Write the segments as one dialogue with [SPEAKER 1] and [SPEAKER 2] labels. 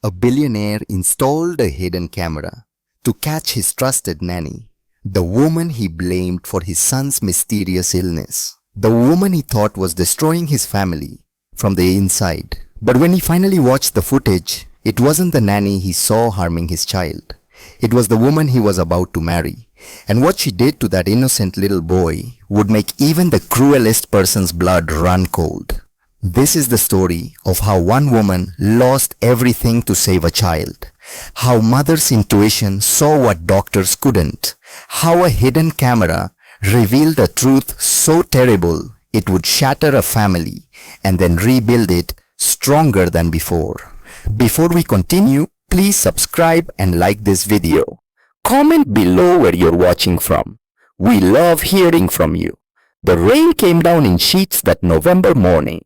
[SPEAKER 1] A billionaire installed a hidden camera to catch his trusted nanny, the woman he blamed for his son's mysterious illness, the woman he thought was destroying his family from the inside. But when he finally watched the footage, it wasn't the nanny he saw harming his child. It was the woman he was about to marry. And what she did to that innocent little boy would make even the cruelest person's blood run cold. This is the story of how one woman lost everything to save a child. How mother's intuition saw what doctors couldn't. How a hidden camera revealed a truth so terrible it would shatter a family and then rebuild it stronger than before. Before we continue, please subscribe and like this video. Comment below where you're watching from. We love hearing from you. The rain came down in sheets that November morning.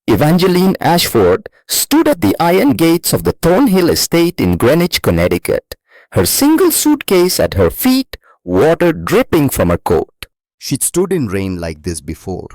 [SPEAKER 1] Evangeline Ashford stood at the iron gates of the Thornhill estate in Greenwich, Connecticut, her single suitcase at her feet, water dripping from her coat. She'd stood in rain like this before,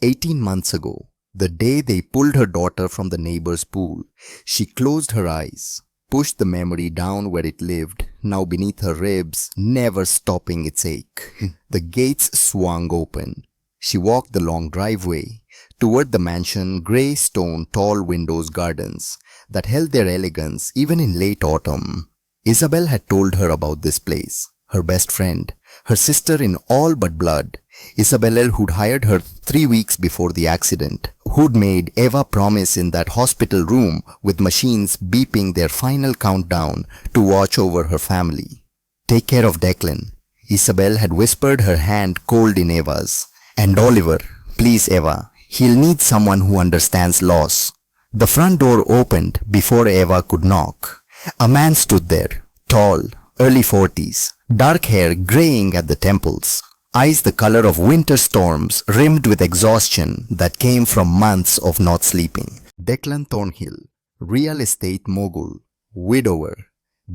[SPEAKER 1] 18 months ago, the day they pulled her daughter from the neighbor's pool. She closed her eyes, pushed the memory down where it lived, now beneath her ribs, never stopping its ache. The gates swung open. She walked the long driveway toward the mansion, grey stone, tall windows, gardens that held their elegance even in late autumn. Isabel had told her about this place, her best friend, her sister in all but blood. Isabel, who'd hired her 3 weeks before the accident, who'd made Eva promise in that hospital room with machines beeping their final countdown to watch over her family. Take care of Declan. Isabel had whispered, her hand cold in Eva's. And Oliver, please Eva, he'll need someone who understands loss. The front door opened before Eva could knock. A man stood there, tall, early 40s, dark hair graying at the temples, eyes the color of winter storms rimmed with exhaustion that came from months of not sleeping. Declan Thornhill, real estate mogul, widower,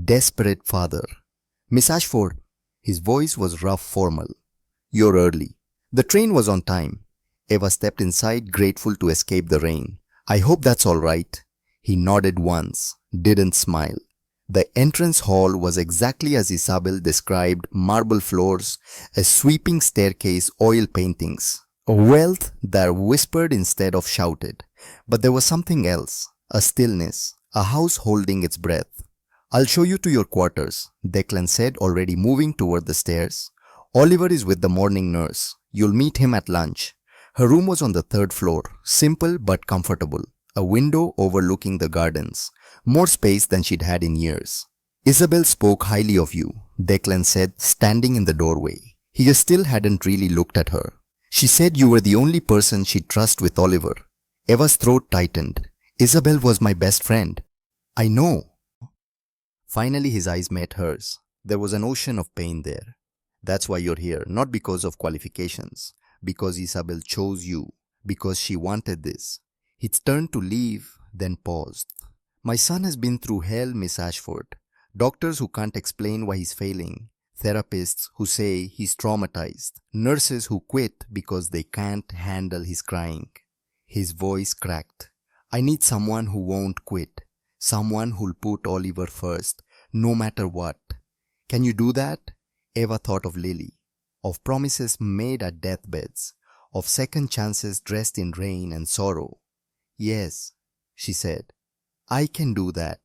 [SPEAKER 1] desperate father. Miss Ashford, his voice was rough, formal. You're early. The train was on time. Eva stepped inside, grateful to escape the rain. I hope that's all right. He nodded once, didn't smile. The entrance hall was exactly as Isabel described: marble floors, a sweeping staircase, oil paintings. A wealth that whispered instead of shouted. But there was something else, a stillness, a house holding its breath. I'll show you to your quarters, Declan said, already moving toward the stairs. Oliver is with the morning nurse. You'll meet him at lunch. Her room was on the 3rd floor, simple but comfortable. A window overlooking the gardens, more space than she'd had in years. Isabel spoke highly of you, Declan said, standing in the doorway. He just still hadn't really looked at her. She said you were the only person she'd trust with Oliver. Eva's throat tightened. Isabel was my best friend. I know. Finally his eyes met hers. There was an ocean of pain there. That's why you're here, not because of qualifications. Because Isabel chose you. Because she wanted this. He'd turned to leave, then paused. My son has been through hell, Miss Ashford. Doctors who can't explain why he's failing. Therapists who say he's traumatized. Nurses who quit because they can't handle his crying. His voice cracked. I need someone who won't quit. Someone who'll put Oliver first, no matter what. Can you do that? Eva thought of Lily, of promises made at deathbeds, of second chances dressed in rain and sorrow. Yes, she said, I can do that.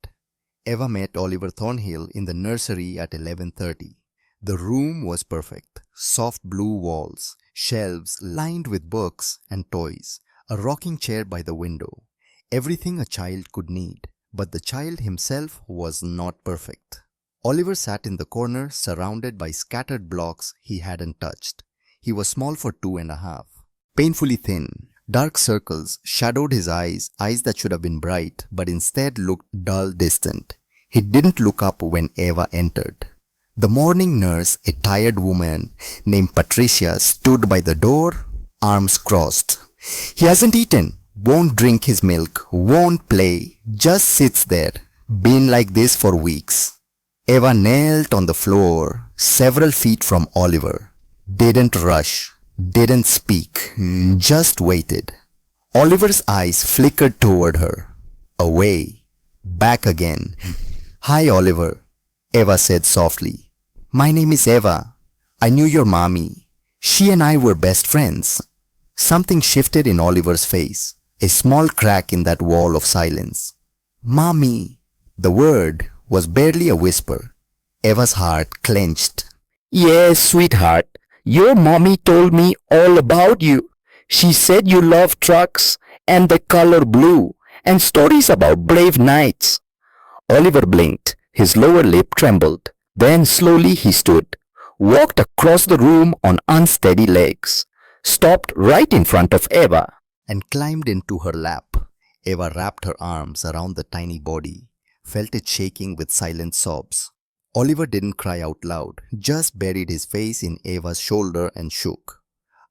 [SPEAKER 1] Eva met Oliver Thornhill in the nursery at 11:30. The room was perfect. Soft blue walls, shelves lined with books and toys, a rocking chair by the window. Everything a child could need, but the child himself was not perfect. Oliver sat in the corner, surrounded by scattered blocks he hadn't touched. He was small for 2.5. Painfully thin, dark circles shadowed his eyes that should have been bright, but instead looked dull, distant. He didn't look up when Eva entered. The morning nurse, a tired woman named Patricia, stood by the door, arms crossed. He hasn't eaten, won't drink his milk, won't play, just sits there, been like this for weeks. Eva knelt on the floor, several feet from Oliver. Didn't rush, didn't speak, just waited. Oliver's eyes flickered toward her, away. Back again. Hi, Oliver, Eva said softly. My name is Eva. I knew your mommy. She and I were best friends. Something shifted in Oliver's face, a small crack in that wall of silence. Mommy. The word was barely a whisper. Eva's heart clenched.
[SPEAKER 2] Yes, sweetheart. Your mommy told me all about you. She said you love trucks and the color blue and stories about brave knights. Oliver blinked. His lower lip trembled. Then slowly he stood, walked across the room on unsteady legs, stopped right in front of Eva.
[SPEAKER 1] And climbed into her lap. Eva wrapped her arms around the tiny body, felt it shaking with silent sobs. Oliver didn't cry out loud, just buried his face in Eva's shoulder and shook.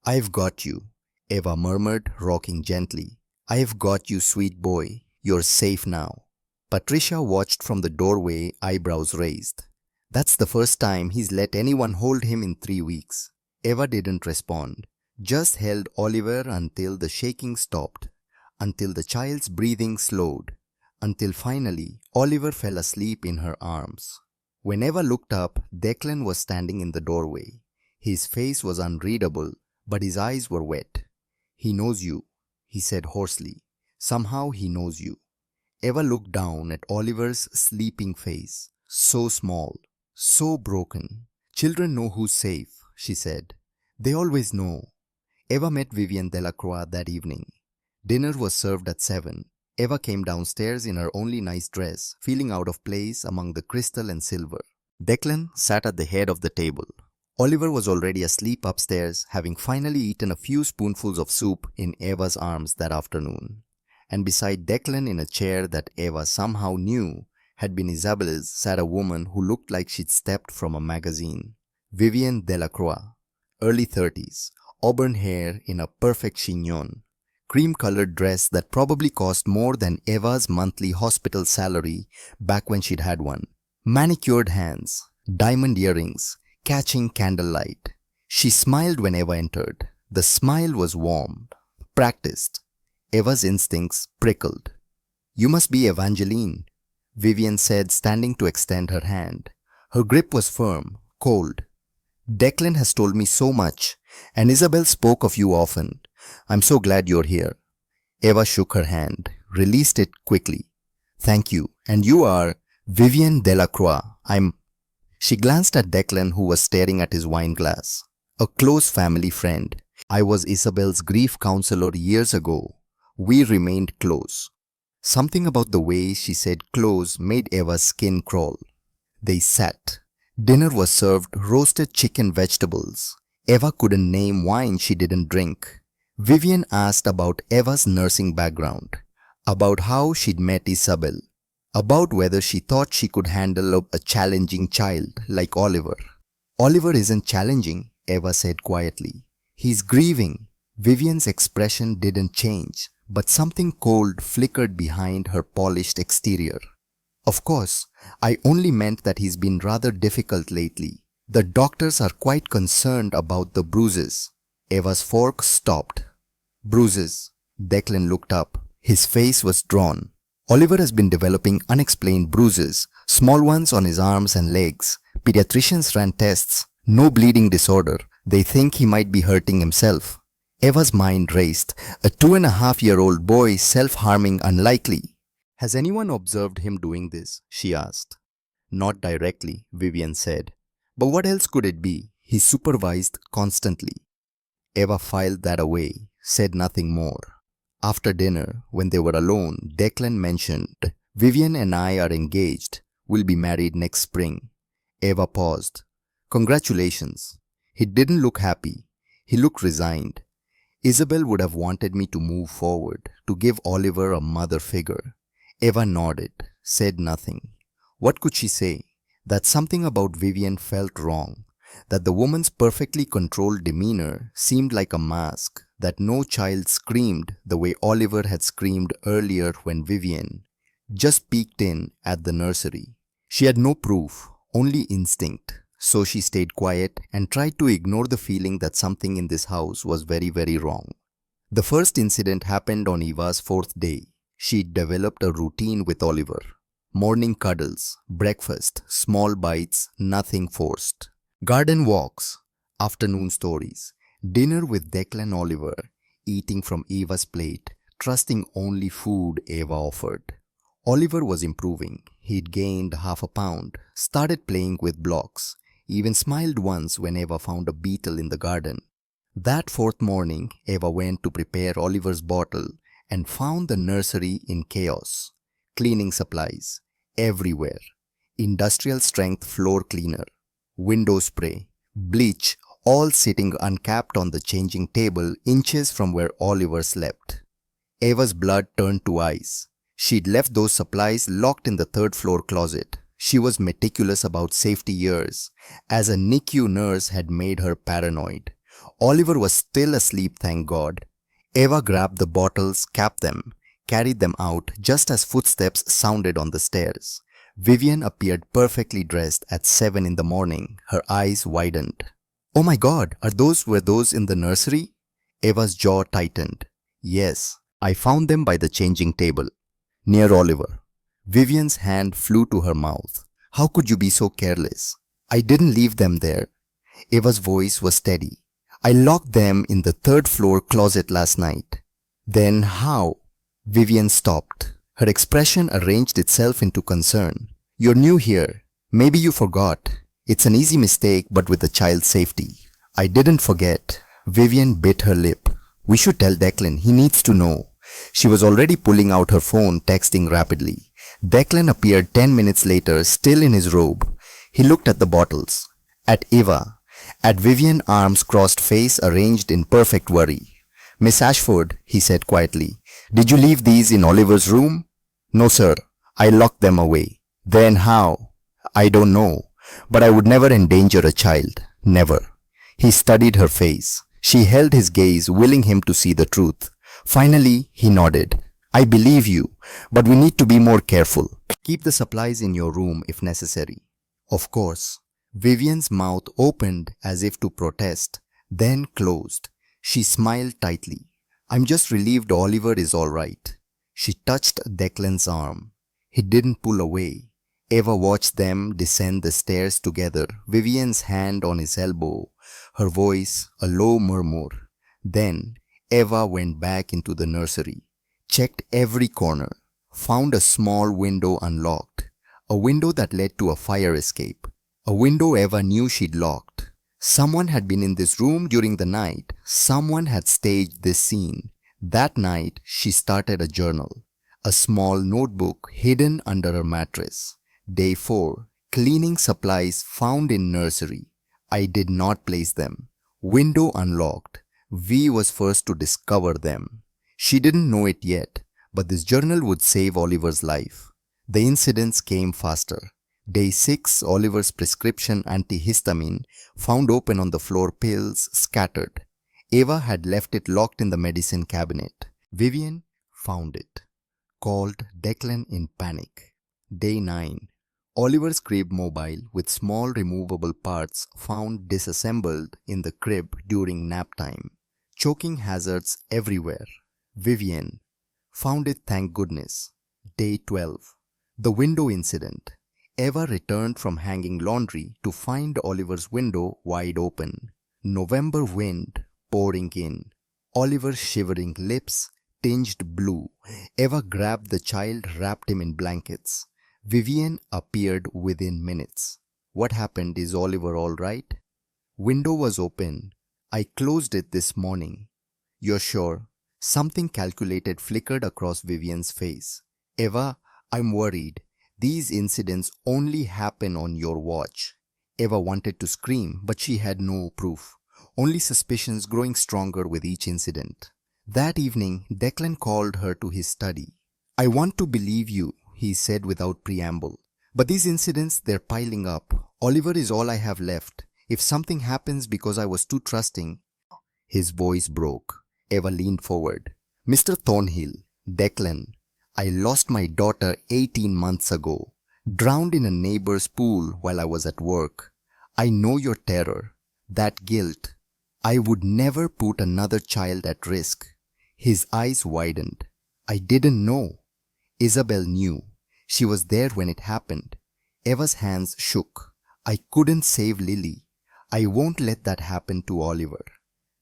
[SPEAKER 1] I've got you, Eva murmured, rocking gently. I've got you, sweet boy. You're safe now. Patricia watched from the doorway, eyebrows raised. That's the first time he's let anyone hold him in 3 weeks. Eva didn't respond, just held Oliver until the shaking stopped, until the child's breathing slowed, until finally Oliver fell asleep in her arms. When Eva looked up, Declan was standing in the doorway. His face was unreadable, but his eyes were wet. He knows you, he said hoarsely. Somehow he knows you. Eva looked down at Oliver's sleeping face, so small, so broken. Children know who's safe, she said. They always know. Eva met Vivienne Delacroix that evening. Dinner was served at 7. Eva came downstairs in her only nice dress, feeling out of place among the crystal and silver. Declan sat at the head of the table. Oliver was already asleep upstairs, having finally eaten a few spoonfuls of soup in Eva's arms that afternoon. And beside Declan in a chair that Eva somehow knew had been Isabel's sat a woman who looked like she'd stepped from a magazine. Vivienne Delacroix, early 30s, auburn hair in a perfect chignon, cream-colored dress that probably cost more than Eva's monthly hospital salary back when she'd had one. Manicured hands, diamond earrings, catching candlelight. She smiled when Eva entered. The smile was warm, practiced. Eva's instincts prickled. You must be Evangeline, Vivienne said, standing to extend her hand. Her grip was firm, cold. Declan has told me so much, and Isabel spoke of you often. I'm so glad you're here. Eva shook her hand, released it quickly. Thank you. And you are Vivienne Delacroix. She glanced at Declan, who was staring at his wine glass. A close family friend. I was Isabel's grief counselor years ago. We remained close. Something about the way she said close made Eva's skin crawl. They sat. Dinner was served, roasted chicken, vegetables. Eva couldn't name wine she didn't drink. Vivienne asked about Eva's nursing background, about how she'd met Isabel, about whether she thought she could handle a challenging child like Oliver. Oliver isn't challenging, Eva said quietly. He's grieving. Vivienne's expression didn't change, but something cold flickered behind her polished exterior. Of course, I only meant that he's been rather difficult lately. The doctors are quite concerned about the bruises. Eva's fork stopped. Bruises. Declan looked up. His face was drawn. Oliver has been developing unexplained bruises, small ones on his arms and legs. Pediatricians ran tests. No bleeding disorder. They think he might be hurting himself. Eva's mind raced. A 2.5-year-old boy self-harming unlikely. Has anyone observed him doing this? She asked. Not directly, Vivienne said. But what else could it be? He's supervised constantly. Eva filed that away, said nothing more. After dinner, when they were alone, Declan mentioned, Vivienne and I are engaged. We'll be married next spring. Eva paused. Congratulations. He didn't look happy. He looked resigned. Isabel would have wanted me to move forward, to give Oliver a mother figure. Eva nodded, said nothing. What could she say? That something about Vivienne felt wrong, that the woman's perfectly controlled demeanor seemed like a mask, that no child screamed the way Oliver had screamed earlier when Vivienne just peeked in at the nursery. She had no proof, only instinct. So she stayed quiet and tried to ignore the feeling that something in this house was very, very wrong. The first incident happened on Eva's 4th day. She'd developed a routine with Oliver. Morning cuddles, breakfast, small bites, nothing forced. Garden walks, afternoon stories, dinner with Declan Oliver, eating from Eva's plate, trusting only food Eva offered. Oliver was improving. He'd gained half a pound, started playing with blocks, even smiled once when Eva found a beetle in the garden. That fourth morning, Eva went to prepare Oliver's bottle and found the nursery in chaos. Cleaning supplies everywhere. Industrial strength floor cleaner, window spray, bleach, all sitting uncapped on the changing table inches from where Oliver slept. Eva's blood turned to ice. She'd left those supplies locked in the third floor closet. She was meticulous about safety years, as a NICU nurse had made her paranoid. Oliver was still asleep, thank God. Eva grabbed the bottles, capped them, carried them out just as footsteps sounded on the stairs. Vivian appeared perfectly dressed at 7 in the morning, her eyes widened. "Oh my God, were those in the nursery?" Eva's jaw tightened. "Yes, I found them by the changing table, near Oliver." Vivian's hand flew to her mouth. "How could you be so careless?" "I didn't leave them there." Eva's voice was steady. "I locked them in the third floor closet last night." "Then how?" Vivian stopped. Her expression arranged itself into concern. "You're new here. Maybe you forgot. It's an easy mistake, but with the child's safety." "I didn't forget." Vivian bit her lip. "We should tell Declan. He needs to know." She was already pulling out her phone, texting rapidly. Declan appeared 10 minutes later, still in his robe. He looked at the bottles, at Eva, at Vivian, arms crossed, face arranged in perfect worry. "Miss Ashford," he said quietly, "did you leave these in Oliver's room?" "No, sir. I locked them away." "Then how?" "I don't know. But I would never endanger a child. Never." He studied her face. She held his gaze, willing him to see the truth. Finally, he nodded. "I believe you, but we need to be more careful. Keep the supplies in your room if necessary." "Of course." Vivian's mouth opened as if to protest, then closed. She smiled tightly. "I'm just relieved Oliver is all right." She touched Declan's arm. He didn't pull away. Eva watched them descend the stairs together, Vivian's hand on his elbow, her voice a low murmur. Then Eva went back into the nursery, checked every corner, found a small window unlocked, a window that led to a fire escape, a window Eva knew she'd locked. Someone had been in this room during the night. Someone had staged this scene. That night, she started a journal, a small notebook hidden under her mattress. Day 4, cleaning supplies found in nursery. I did not place them. Window unlocked. V was first to discover them. She didn't know it yet, but this journal would save Oliver's life. The incidents came faster. Day 6, Oliver's prescription antihistamine found open on the floor, pills scattered. Eva had left it locked in the medicine cabinet. Vivian found it. Called Declan in panic. Day 9, Oliver's crib mobile with small removable parts found disassembled in the crib during nap time. Choking hazards everywhere. Vivian found it, thank goodness. Day 12, the window incident. Eva returned from hanging laundry to find Oliver's window wide open. November wind pouring in. Oliver's shivering lips tinged blue. Eva grabbed the child, wrapped him in blankets. Vivian appeared within minutes. "What happened? Is Oliver all right?" "Window was open. I closed it this morning." "You're sure?" Something calculated flickered across Vivian's face. "Eva, I'm worried. These incidents only happen on your watch." Eva wanted to scream, but she had no proof. Only suspicions growing stronger with each incident. That evening, Declan called her to his study. "I want to believe you," he said without preamble. "But these incidents, they're piling up. Oliver is all I have left. If something happens because I was too trusting..." His voice broke. Eva leaned forward. "Mr. Thornhill, Declan, I lost my daughter 18 months ago, drowned in a neighbor's pool while I was at work. I know your terror, that guilt. I would never put another child at risk." His eyes widened. "I didn't know." Isabel knew. She was there when it happened. Eva's hands shook. I couldn't save Lily. I won't let that happen to Oliver.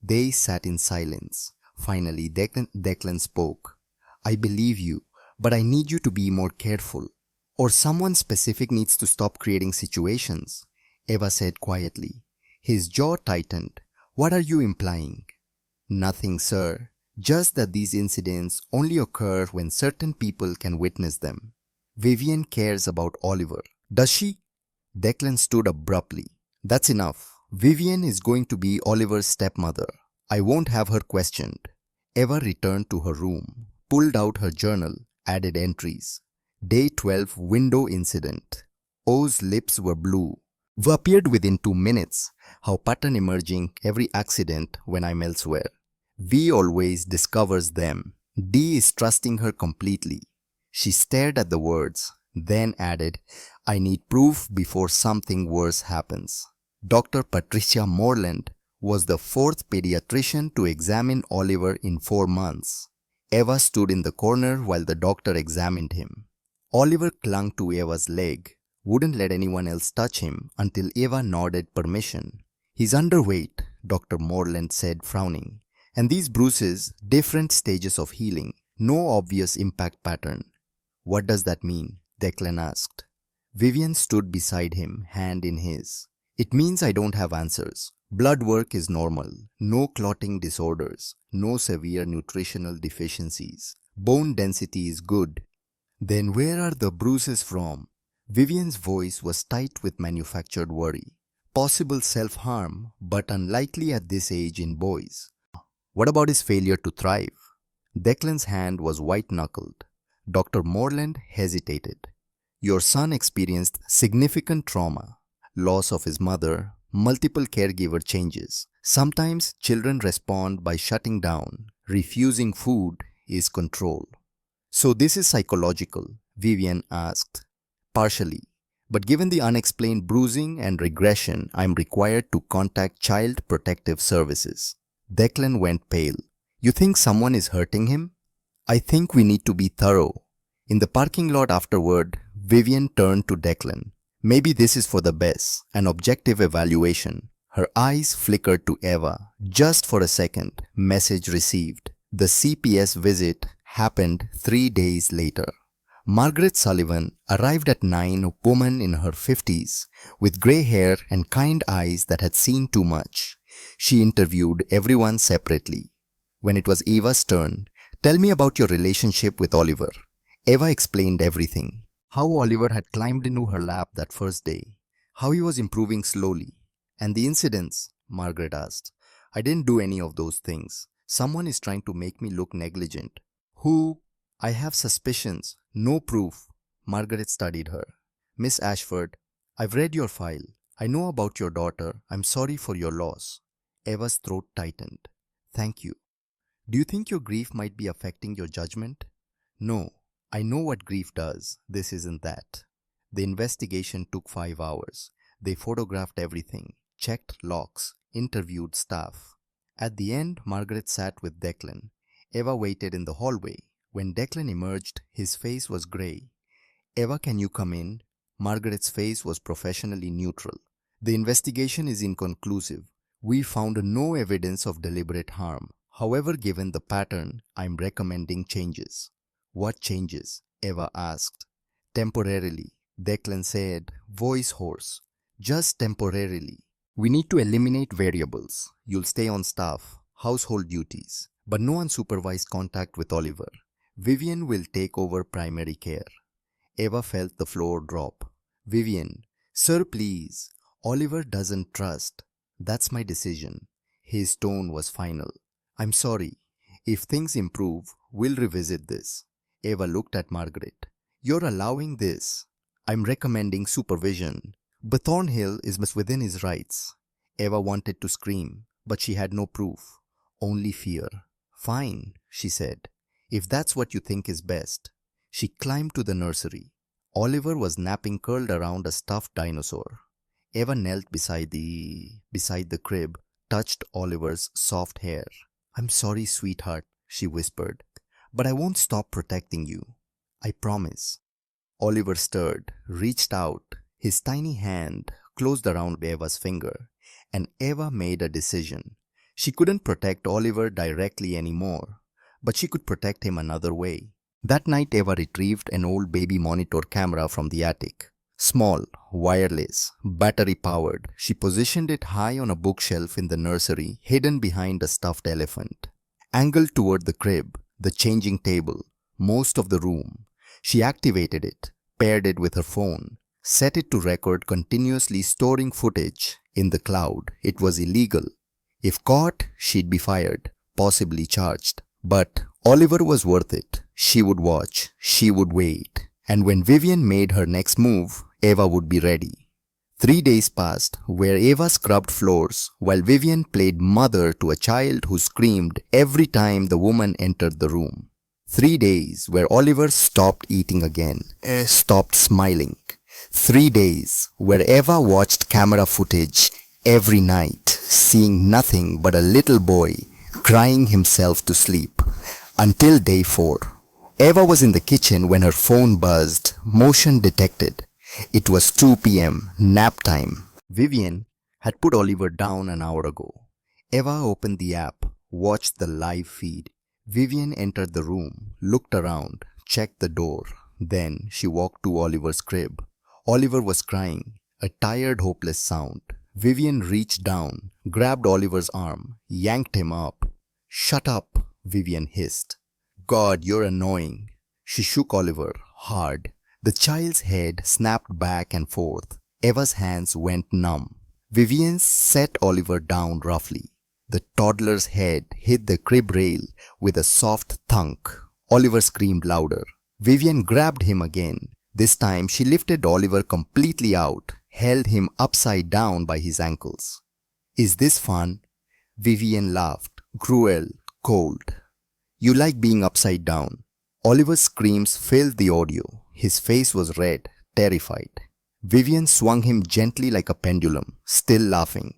[SPEAKER 1] They sat in silence. Finally, Declan spoke. I believe you, but I need you to be more careful. Or someone specific needs to stop creating situations, Eva said quietly. His jaw tightened. What are you implying? Nothing, sir. Just that these incidents only occur when certain people can witness them. Vivian cares about Oliver. Does she? Declan stood abruptly. That's enough. Vivian is going to be Oliver's stepmother. I won't have her questioned. Eva returned to her room, pulled out her journal, added entries. Day 12 window incident. O's lips were blue. V appeared within 2 minutes. How pattern emerging every accident when I'm elsewhere. V always discovers them. D is trusting her completely. She stared at the words, then added, I need proof before something worse happens. Dr. Patricia Morland was the 4th pediatrician to examine Oliver in 4 months. Eva stood in the corner while the doctor examined him. Oliver clung to Eva's leg, wouldn't let anyone else touch him until Eva nodded permission. He's underweight, Dr. Morland said, frowning. And these bruises, different stages of healing, no obvious impact pattern. What does that mean? Declan asked. Vivian stood beside him, hand in his. It means I don't have answers. Blood work is normal. No clotting disorders. No severe nutritional deficiencies. Bone density is good. Then where are the bruises from? Vivian's voice was tight with manufactured worry. Possible self-harm, but unlikely at this age in boys. What about his failure to thrive? Declan's hand was white-knuckled. Dr. Morland hesitated. Your son experienced significant trauma, loss of his mother, multiple caregiver changes. Sometimes children respond by shutting down. Refusing food is control. So this is psychological, Vivian asked. Partially. But given the unexplained bruising and regression, I am required to contact Child Protective Services. Declan went pale. You think someone is hurting him? I think we need to be thorough. In the parking lot afterward, Vivian turned to Declan. Maybe this is for the best, an objective evaluation. Her eyes flickered to Eva. Just for a second, message received. The CPS visit happened 3 days later. Margaret Sullivan arrived at 9, a woman in her 50s, with grey hair and kind eyes that had seen too much. She interviewed everyone separately. When it was Eva's turn, tell me about your relationship with Oliver. Eva explained everything. How Oliver had climbed into her lap that first day. How he was improving slowly. And the incidents, Margaret asked. I didn't do any of those things. Someone is trying to make me look negligent. Who? I have suspicions. No proof. Margaret studied her. Miss Ashford, I've read your file. I know about your daughter. I'm sorry for your loss. Eva's throat tightened. Thank you. Do you think your grief might be affecting your judgment? No. I know what grief does. This isn't that. The investigation took 5 hours. They photographed everything, checked locks, interviewed staff. At the end, Margaret sat with Declan. Eva waited in the hallway. When Declan emerged, his face was grey. Eva, can you come in? Margaret's face was professionally neutral. The investigation is inconclusive. We found no evidence of deliberate harm. However, given the pattern, I'm recommending changes. What changes? Eva asked. Temporarily, Declan said, voice hoarse. Just temporarily. We need to eliminate variables. You'll stay on staff, household duties, but no unsupervised contact with Oliver. Vivian will take over primary care. Eva felt the floor drop. Vivian, sir, please. Oliver doesn't trust. That's my decision. His tone was final. I'm sorry. If things improve, we'll revisit this. Eva looked at Margaret. You're allowing this. I'm recommending supervision. But Thornhill is within his rights. Eva wanted to scream, but she had no proof. Only fear. Fine, she said. If that's what you think is best. She climbed to the nursery. Oliver was napping curled around a stuffed dinosaur. Eva knelt beside the crib, touched Oliver's soft hair. I'm sorry, sweetheart, she whispered, but I won't stop protecting you. I promise. Oliver stirred, reached out, his tiny hand closed around Eva's finger, and Eva made a decision. She couldn't protect Oliver directly anymore, but she could protect him another way. That night, Eva retrieved an old baby monitor camera from the attic. Small, wireless, battery-powered, she positioned it high on a bookshelf in the nursery, hidden behind a stuffed elephant. Angled toward the crib, the changing table, most of the room, she activated it, paired it with her phone, set it to record continuously storing footage in the cloud. It was illegal. If caught, she'd be fired, possibly charged. But Oliver was worth it. She would watch, she would wait. And when Vivian made her next move, Eva would be ready. 3 days passed where Eva scrubbed floors while Vivian played mother to a child who screamed every time the woman entered the room. 3 days where Oliver stopped eating again, stopped smiling. 3 days where Eva watched camera footage every night, seeing nothing but a little boy crying himself to sleep. Until day 4. Eva was in the kitchen when her phone buzzed, motion detected. It was 2 p.m., nap time. Vivian had put Oliver down an hour ago. Eva opened the app, watched the live feed. Vivian entered the room, looked around, checked the door. Then she walked to Oliver's crib. Oliver was crying, a tired, hopeless sound. Vivian reached down, grabbed Oliver's arm, yanked him up. "Shut up," Vivian hissed. "God, you're annoying." She shook Oliver hard. The child's head snapped back and forth. Eva's hands went numb. Vivian set Oliver down roughly. The toddler's head hit the crib rail with a soft thunk. Oliver screamed louder. Vivian grabbed him again. This time she lifted Oliver completely out, held him upside down by his ankles. "Is this fun?" Vivian laughed, cruel, cold. "You like being upside down." Oliver's screams filled the audio. His face was red, terrified. Vivian swung him gently like a pendulum, still laughing.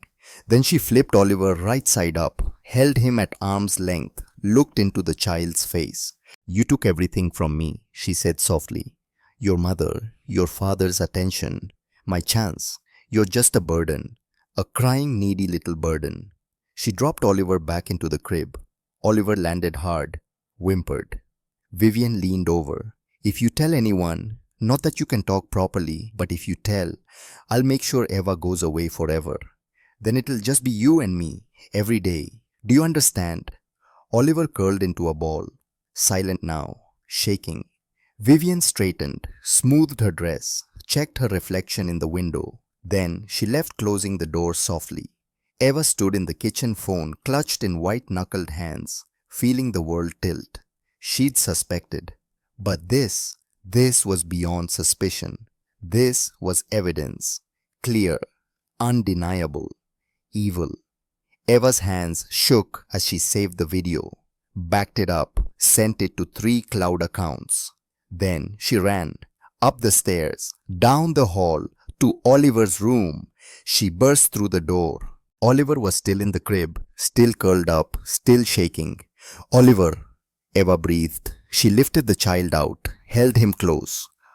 [SPEAKER 1] Then she flipped Oliver right side up, held him at arm's length, looked into the child's face. "You took everything from me," she said softly. "Your mother, your father's attention, my chance. You're just a burden, a crying, needy little burden." She dropped Oliver back into the crib. Oliver landed hard, whimpered. Vivian leaned over. "If you tell anyone, not that you can talk properly, but if you tell, I'll make sure Eva goes away forever. Then it'll just be you and me, every day. Do you understand?" Oliver curled into a ball, silent now, shaking. Vivian straightened, smoothed her dress, checked her reflection in the window. Then she left, closing the door softly. Eva stood in the kitchen, phone clutched in white-knuckled hands, feeling the world tilt. She'd suspected. But this was beyond suspicion. This was evidence. Clear, undeniable, evil. Eva's hands shook as she saved the video, backed it up, sent it to 3 cloud accounts. Then she ran, up the stairs, down the hall, to Oliver's room. She burst through the door. Oliver was still in the crib, still curled up, still shaking. "Oliver," Eva breathed. She lifted the child out, held him close.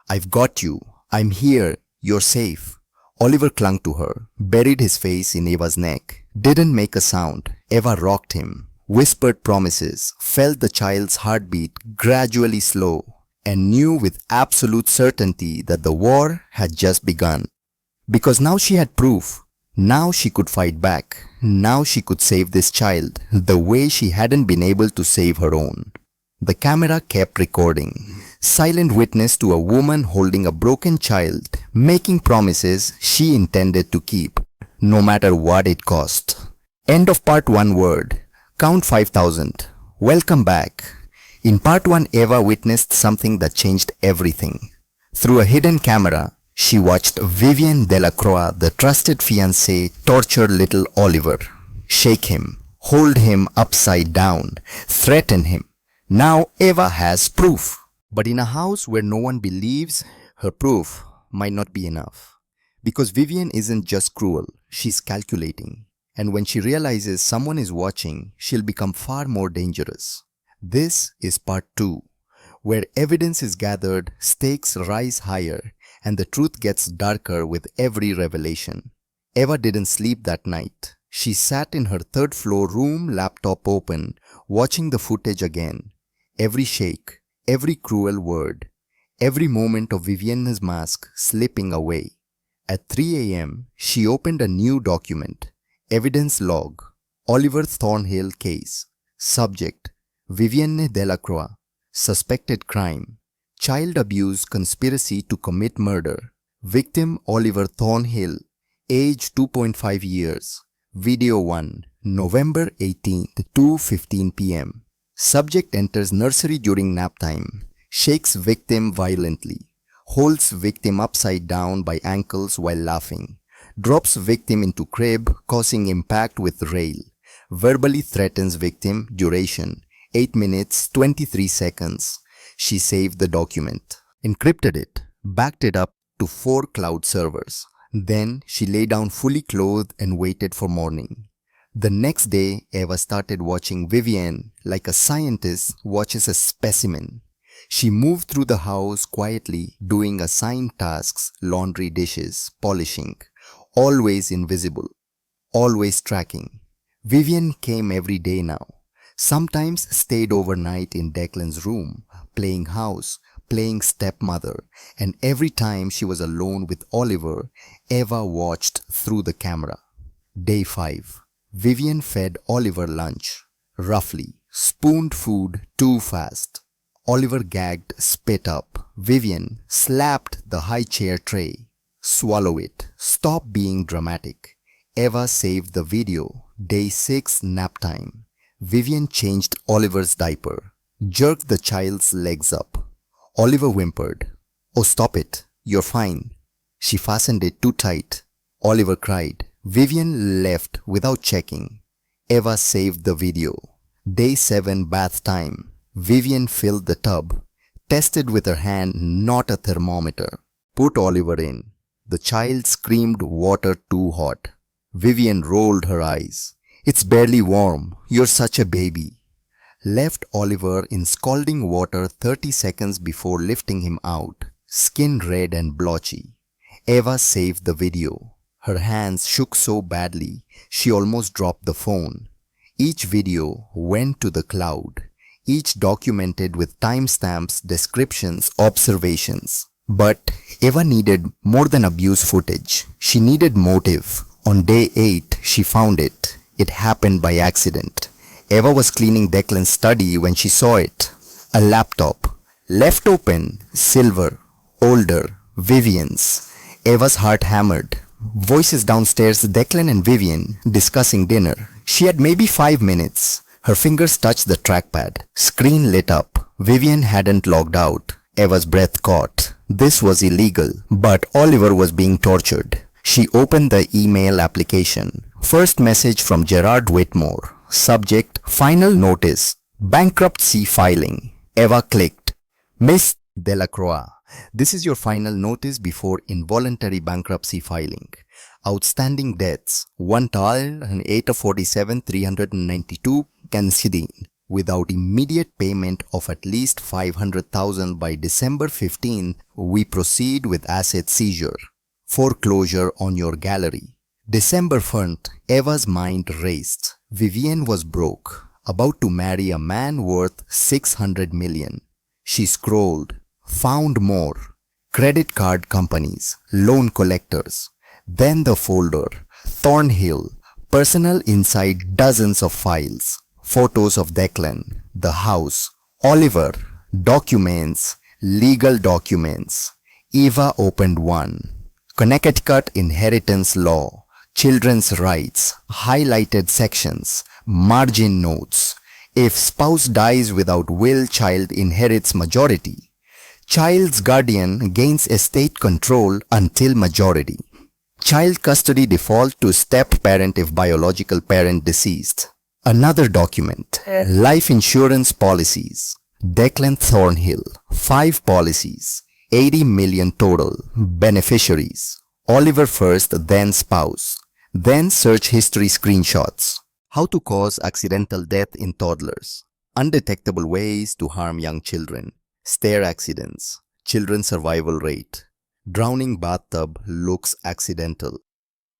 [SPEAKER 1] "I've got you. I'm here. You're safe." Oliver clung to her, buried his face in Eva's neck, didn't make a sound. Eva rocked him, whispered promises, felt the child's heartbeat gradually slow, and knew with absolute certainty that the war had just begun. Because now she had proof. Now she could fight back. Now she could save this child the way she hadn't been able to save her own. The camera kept recording, silent witness to a woman holding a broken child, making promises she intended to keep, no matter what it cost. End of part 1 word. Count 5,000. Welcome back. In part 1, Eva witnessed something that changed everything. Through a hidden camera, she watched Vivian Delacroix, the trusted fiancée, torture little Oliver. Shake him, hold him upside down, threaten him. Now Eva has proof. But in a house where no one believes, her proof might not be enough. Because Vivian isn't just cruel, she's calculating. And when she realizes someone is watching, she'll become far more dangerous. This is part 2, Where evidence is gathered, stakes rise higher, and the truth gets darker with every revelation. Eva didn't sleep that night. She sat in her third-floor room, laptop open, watching the footage again. Every shake, every cruel word, every moment of Vivienne's mask slipping away. At 3 a.m., she opened a new document. Evidence log. Oliver Thornhill case. Subject: Vivienne Delacroix. Suspected crime: child abuse conspiracy to commit murder. Victim: Oliver Thornhill. Age 2.5 years. Video 1. November 18th, 2:15 p.m. Subject enters nursery during nap time. Shakes victim violently. Holds victim upside down by ankles while laughing. Drops victim into crib, causing impact with rail. Verbally threatens victim. Duration: 8 minutes 23 seconds. She saved the document, encrypted it, backed it up to 4 cloud servers. Then she lay down fully clothed and waited for morning. The next day, Eva started watching Vivienne like a scientist watches a specimen. She moved through the house quietly, doing assigned tasks, laundry, dishes, polishing, always invisible, always tracking. Vivienne came every day now. Sometimes stayed overnight in Declan's room, playing house, playing stepmother, and every time she was alone with Oliver, Eva watched through the camera. Day 5. Vivienne fed Oliver lunch. Roughly. Spooned food too fast. Oliver gagged, spit up. Vivienne slapped the high chair tray. Swallow it. Stop being dramatic. Eva saved the video. Day 6, nap time. Vivienne changed Oliver's diaper. Jerked the child's legs up. Oliver whimpered. "Oh, stop it. You're fine." She fastened it too tight. Oliver cried. Vivienne left without checking. Eva saved the video. Day 7, bath time. Vivienne filled the tub. Tested with her hand, not a thermometer. Put Oliver in. The child screamed, "Water too hot." Vivienne rolled her eyes. "It's barely warm. You're such a baby." Left Oliver in scalding water 30 seconds before lifting him out, skin red and blotchy. Eva saved the video. Her hands shook so badly, she almost dropped the phone. Each video went to the cloud, each documented with timestamps, descriptions, observations. But Eva needed more than abuse footage. She needed motive. On day 8, she found it. It happened by accident. Eva was cleaning Declan's study when she saw it. A laptop. Left open. Silver. Older. Vivienne's. Eva's heart hammered. Voices downstairs, Declan and Vivienne discussing dinner. She had maybe 5 minutes. Her fingers touched the trackpad. Screen lit up. Vivienne hadn't logged out. Eva's breath caught. This was illegal, but Oliver was being tortured. She opened the email application. First message from Gerard Whitmore. Subject: final notice. Bankruptcy filing. Eva clicked. "Miss Delacroix, this is your final notice before involuntary bankruptcy filing. Outstanding debts: 1 tal and 847,392 Cansidine. Without immediate payment of at least 500,000 by December 15th, we proceed with asset seizure. Foreclosure on your gallery." December 1st, Eva's mind raced. Vivienne was broke, about to marry a man worth 600 million. She scrolled, found more. Credit card companies, loan collectors. Then the folder, Thornhill, personal inside dozens of files. Photos of Declan, the house, Oliver, documents, legal documents. Eva opened one. Connecticut inheritance law. Children's rights, highlighted sections, margin notes. If spouse dies without will, child inherits majority. Child's guardian gains estate control until majority. Child custody default to step parent if biological parent deceased. Another document, life insurance policies. Declan Thornhill, 5 policies, 80 million total, beneficiaries. Oliver first, then spouse. Then search history screenshots. How to cause accidental death in toddlers. Undetectable ways to harm young children. Stair accidents, children survival rate, drowning bathtub looks accidental.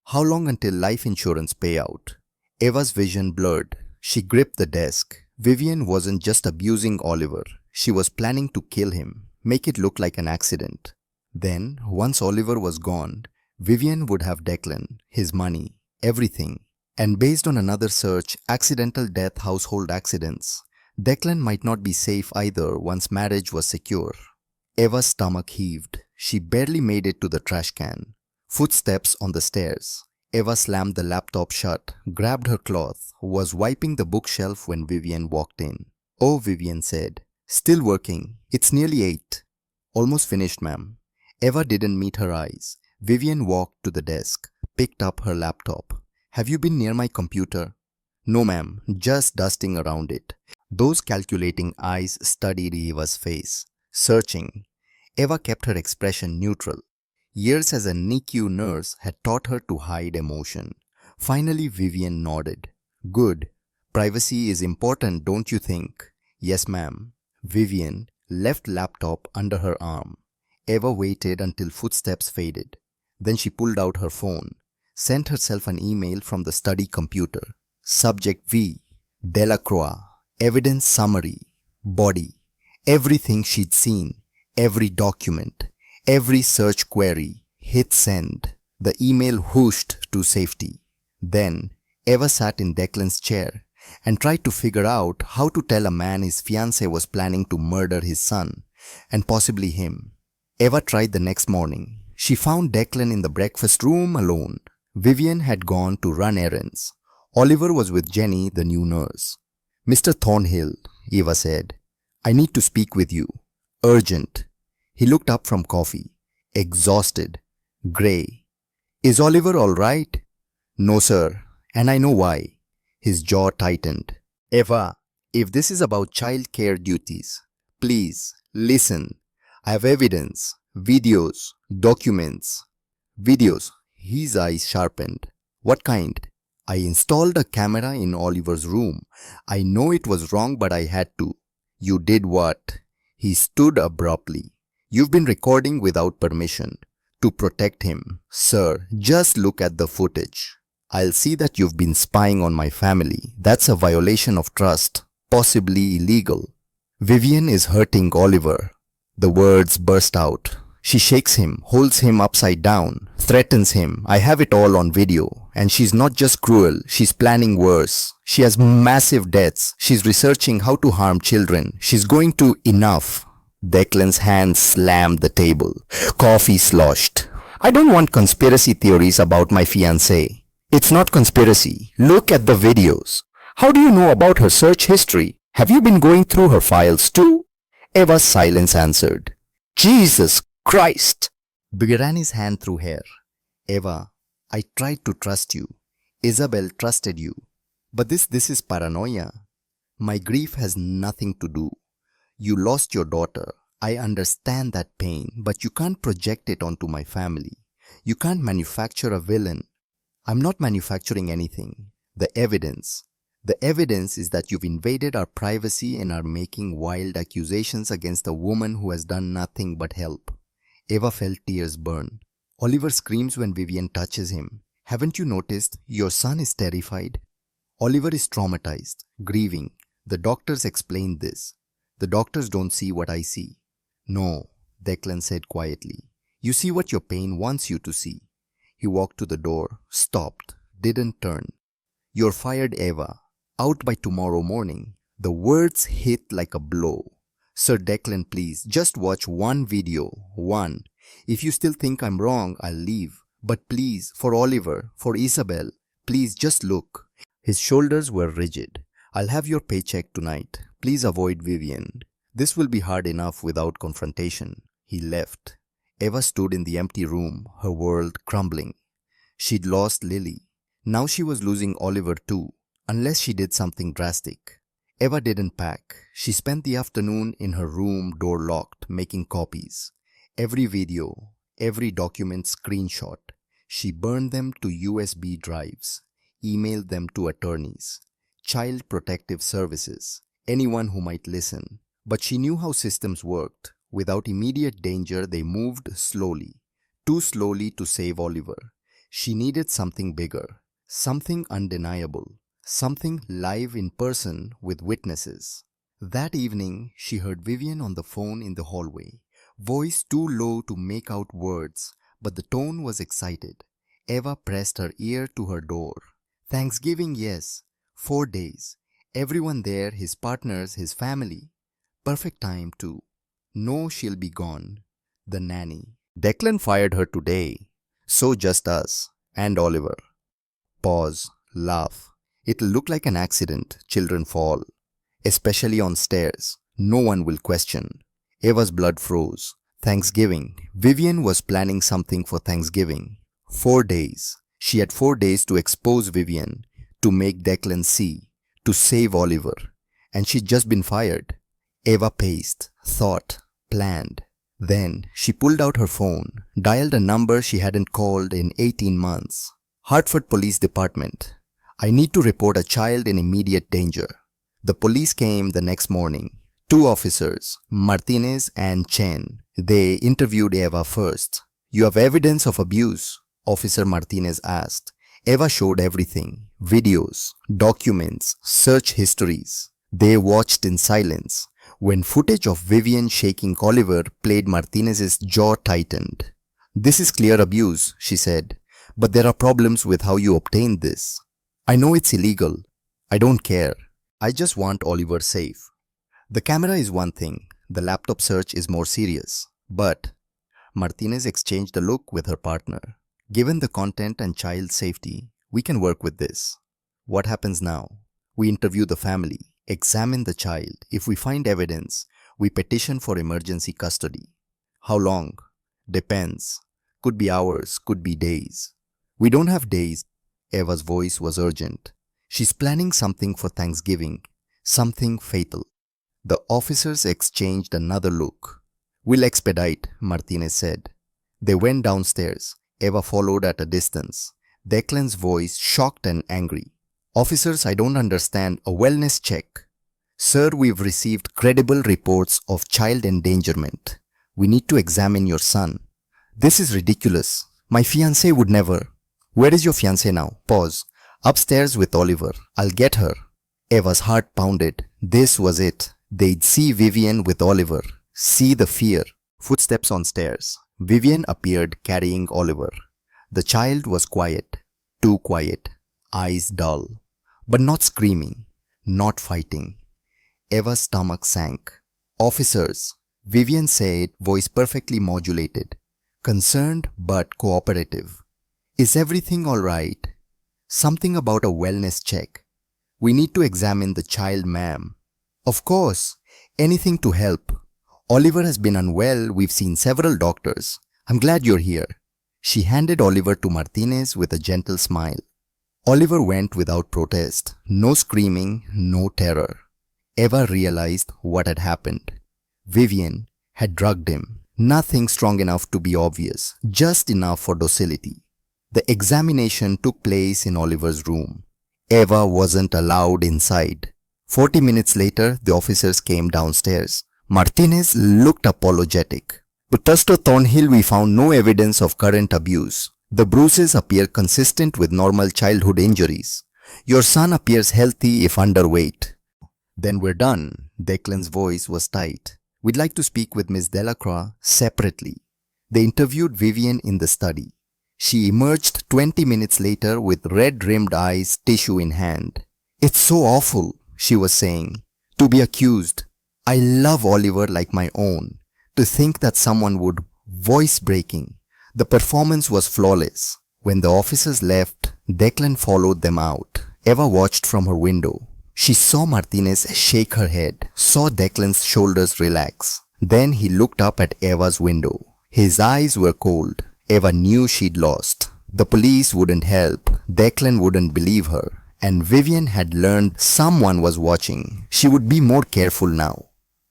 [SPEAKER 1] How long until life insurance payout? Eva's vision blurred. She gripped the desk. Vivian wasn't just abusing Oliver. She was planning to kill him, make it look like an accident. Then, once Oliver was gone, Vivian would have Declan, his money, everything. And based on another search, accidental death household accidents, Declan might not be safe either once marriage was secure. Eva's stomach heaved. She barely made it to the trash can. Footsteps on the stairs. Eva slammed the laptop shut, grabbed her cloth, was wiping the bookshelf when Vivian walked in. "Oh," Vivian said. "Still working. It's nearly 8. "Almost finished, ma'am." Eva didn't meet her eyes. Vivian walked to the desk, picked up her laptop. "Have you been near my computer?" "No, ma'am. Just dusting around it." Those calculating eyes studied Eva's face, searching. Eva kept her expression neutral. Years as a NICU nurse had taught her to hide emotion. Finally, Vivian nodded. "Good. Privacy is important, don't you think?" "Yes, ma'am." Vivian left laptop under her arm. Eva waited until footsteps faded. Then she pulled out her phone, sent herself an email from the study computer. Subject V. Delacroix. Evidence summary. Body. Everything she'd seen. Every document. Every search query. Hit send. The email whooshed to safety. Then, Eva sat in Declan's chair and tried to figure out how to tell a man his fiancée was planning to murder his son, and possibly him. Eva tried the next morning. She found Declan in the breakfast room alone. Vivian had gone to run errands. Oliver was with Jenny, the new nurse. "Mr. Thornhill," Eva said, "I need to speak with you. Urgent." He looked up from coffee, exhausted, grey. "Is Oliver all right?" "No, sir, and I know why." His jaw tightened. "Eva, if this is about child care duties, please, listen. I have evidence, videos, documents." "Videos?" His eyes sharpened. "What kind?" "I installed a camera in Oliver's room. I know it was wrong, but I had to." "You did what?" He stood abruptly. "You've been recording without permission. To protect him." "Sir, just look at the footage." "I'll see that you've been spying on my family. That's a violation of trust, possibly illegal." "Vivian is hurting Oliver." The words burst out. She shakes him, holds him upside down, threatens him. "I have it all on video. And she's not just cruel, she's planning worse. She has massive debts. She's researching how to harm children. She's going to..." "Enough." Declan's hand slammed the table. Coffee sloshed. "I don't want conspiracy theories about my fiancée." "It's not conspiracy. Look at the videos." "How do you know about her search history? Have you been going through her files too?" Eva's silence answered. "Jesus Christ!" Big ran his hand through hair. "Eva, I tried to trust you. Isabel trusted you. But this is paranoia. My grief has nothing to do. You lost your daughter. I understand that pain, but you can't project it onto my family. You can't manufacture a villain." "I'm not manufacturing anything. The evidence is that you've invaded our privacy and are making wild accusations against a woman who has done nothing but help." Eva felt tears burn. "Oliver screams when Vivian touches him. Haven't you noticed? Your son is terrified." "Oliver is traumatized, grieving. The doctors explained this. The doctors don't see what I see." "No," Declan said quietly. "You see what your pain wants you to see." He walked to the door, stopped, didn't turn. "You're fired, Eva. Out by tomorrow morning." The words hit like a blow. "Sir Declan, please, just watch one video. One. If you still think I'm wrong, I'll leave. But please, for Oliver, for Isabel, please just look." His shoulders were rigid. "I'll have your paycheck tonight. Please avoid Vivian. This will be hard enough without confrontation." He left. Eva stood in the empty room, her world crumbling. She'd lost Lily. Now she was losing Oliver too, unless she did something drastic. Eva didn't pack. She spent the afternoon in her room, door locked, making copies. Every video, every document screenshot. She burned them to USB drives, emailed them to attorneys, Child Protective Services, anyone who might listen. But she knew how systems worked. Without immediate danger, they moved slowly. Too slowly to save Oliver. She needed something bigger, something undeniable, something live in person with witnesses. That evening, she heard Vivian on the phone in the hallway. Voice too low to make out words, but the tone was excited. Eva pressed her ear to her door. Thanksgiving, yes. 4 days. Everyone there, his partners, his family. Perfect time too. No, she'll be gone. The nanny. Declan fired her today. So just us. And Oliver. Pause. Laugh. It'll look like an accident. Children fall. Especially on stairs. No one will question. Eva's blood froze. Thanksgiving. Vivian was planning something for Thanksgiving. 4 days. She had 4 days to expose Vivian, to make Declan see, to save Oliver. And she'd just been fired. Eva paced, thought, planned. Then she pulled out her phone, dialed a number she hadn't called in 18 months. Hartford Police Department. I need to report a child in immediate danger. The police came the next morning. 2 officers, Martinez and Chen. They interviewed Eva first. You have evidence of abuse? Officer Martinez asked. Eva showed everything. Videos, documents, search histories. They watched in silence. When footage of Vivian shaking Oliver played, Martinez's jaw tightened. This is clear abuse, she said. But there are problems with how you obtained this. I know it's illegal. I don't care. I just want Oliver safe. The camera is one thing. The laptop search is more serious. But Martinez exchanged a look with her partner. Given the content and child safety, we can work with this. What happens now? We interview the family, examine the child. If we find evidence, we petition for emergency custody. How long? Depends. Could be hours, could be days. We don't have days. Eva's voice was urgent. She's planning something for Thanksgiving, something fatal. The officers exchanged another look. We'll expedite, Martinez said. They went downstairs. Eva followed at a distance. Declan's voice shocked and angry. Officers, I don't understand. A wellness check. Sir, we've received credible reports of child endangerment. We need to examine your son. This is ridiculous. My fiancée would never. Where is your fiancée now? Pause. Upstairs with Oliver. I'll get her. Eva's heart pounded. This was it. They'd see Vivian with Oliver. See the fear. Footsteps on stairs. Vivian appeared carrying Oliver. The child was quiet. Too quiet. Eyes dull. But not screaming. Not fighting. Eva's stomach sank. Officers. Vivian said, voice perfectly modulated. Concerned but cooperative. Is everything all right? Something about a wellness check. We need to examine the child, ma'am. Of course. Anything to help. Oliver has been unwell. We've seen several doctors. I'm glad you're here. She handed Oliver to Martinez with a gentle smile. Oliver went without protest. No screaming, no terror. Eva realized what had happened. Vivian had drugged him. Nothing strong enough to be obvious, just enough for docility. The examination took place in Oliver's room. Eva wasn't allowed inside. 40 minutes later, the officers came downstairs. Martinez looked apologetic. To Tuster Thornhill, we found no evidence of current abuse. The bruises appear consistent with normal childhood injuries. Your son appears healthy if underweight. Then we're done. Declan's voice was tight. We'd like to speak with Miss Delacroix separately. They interviewed Vivian in the study. She emerged 20 minutes later with red-rimmed eyes, tissue in hand. It's so awful, she was saying, to be accused. I love Oliver like my own. To think that someone would. Voice breaking. The performance was flawless. When the officers left, Declan followed them out. Eva watched from her window. She saw Martinez shake her head, saw Declan's shoulders relax. Then he looked up at Eva's window. His eyes were cold. Eva knew she'd lost. The police wouldn't help. Declan wouldn't believe her. And Vivian had learned someone was watching. She would be more careful now.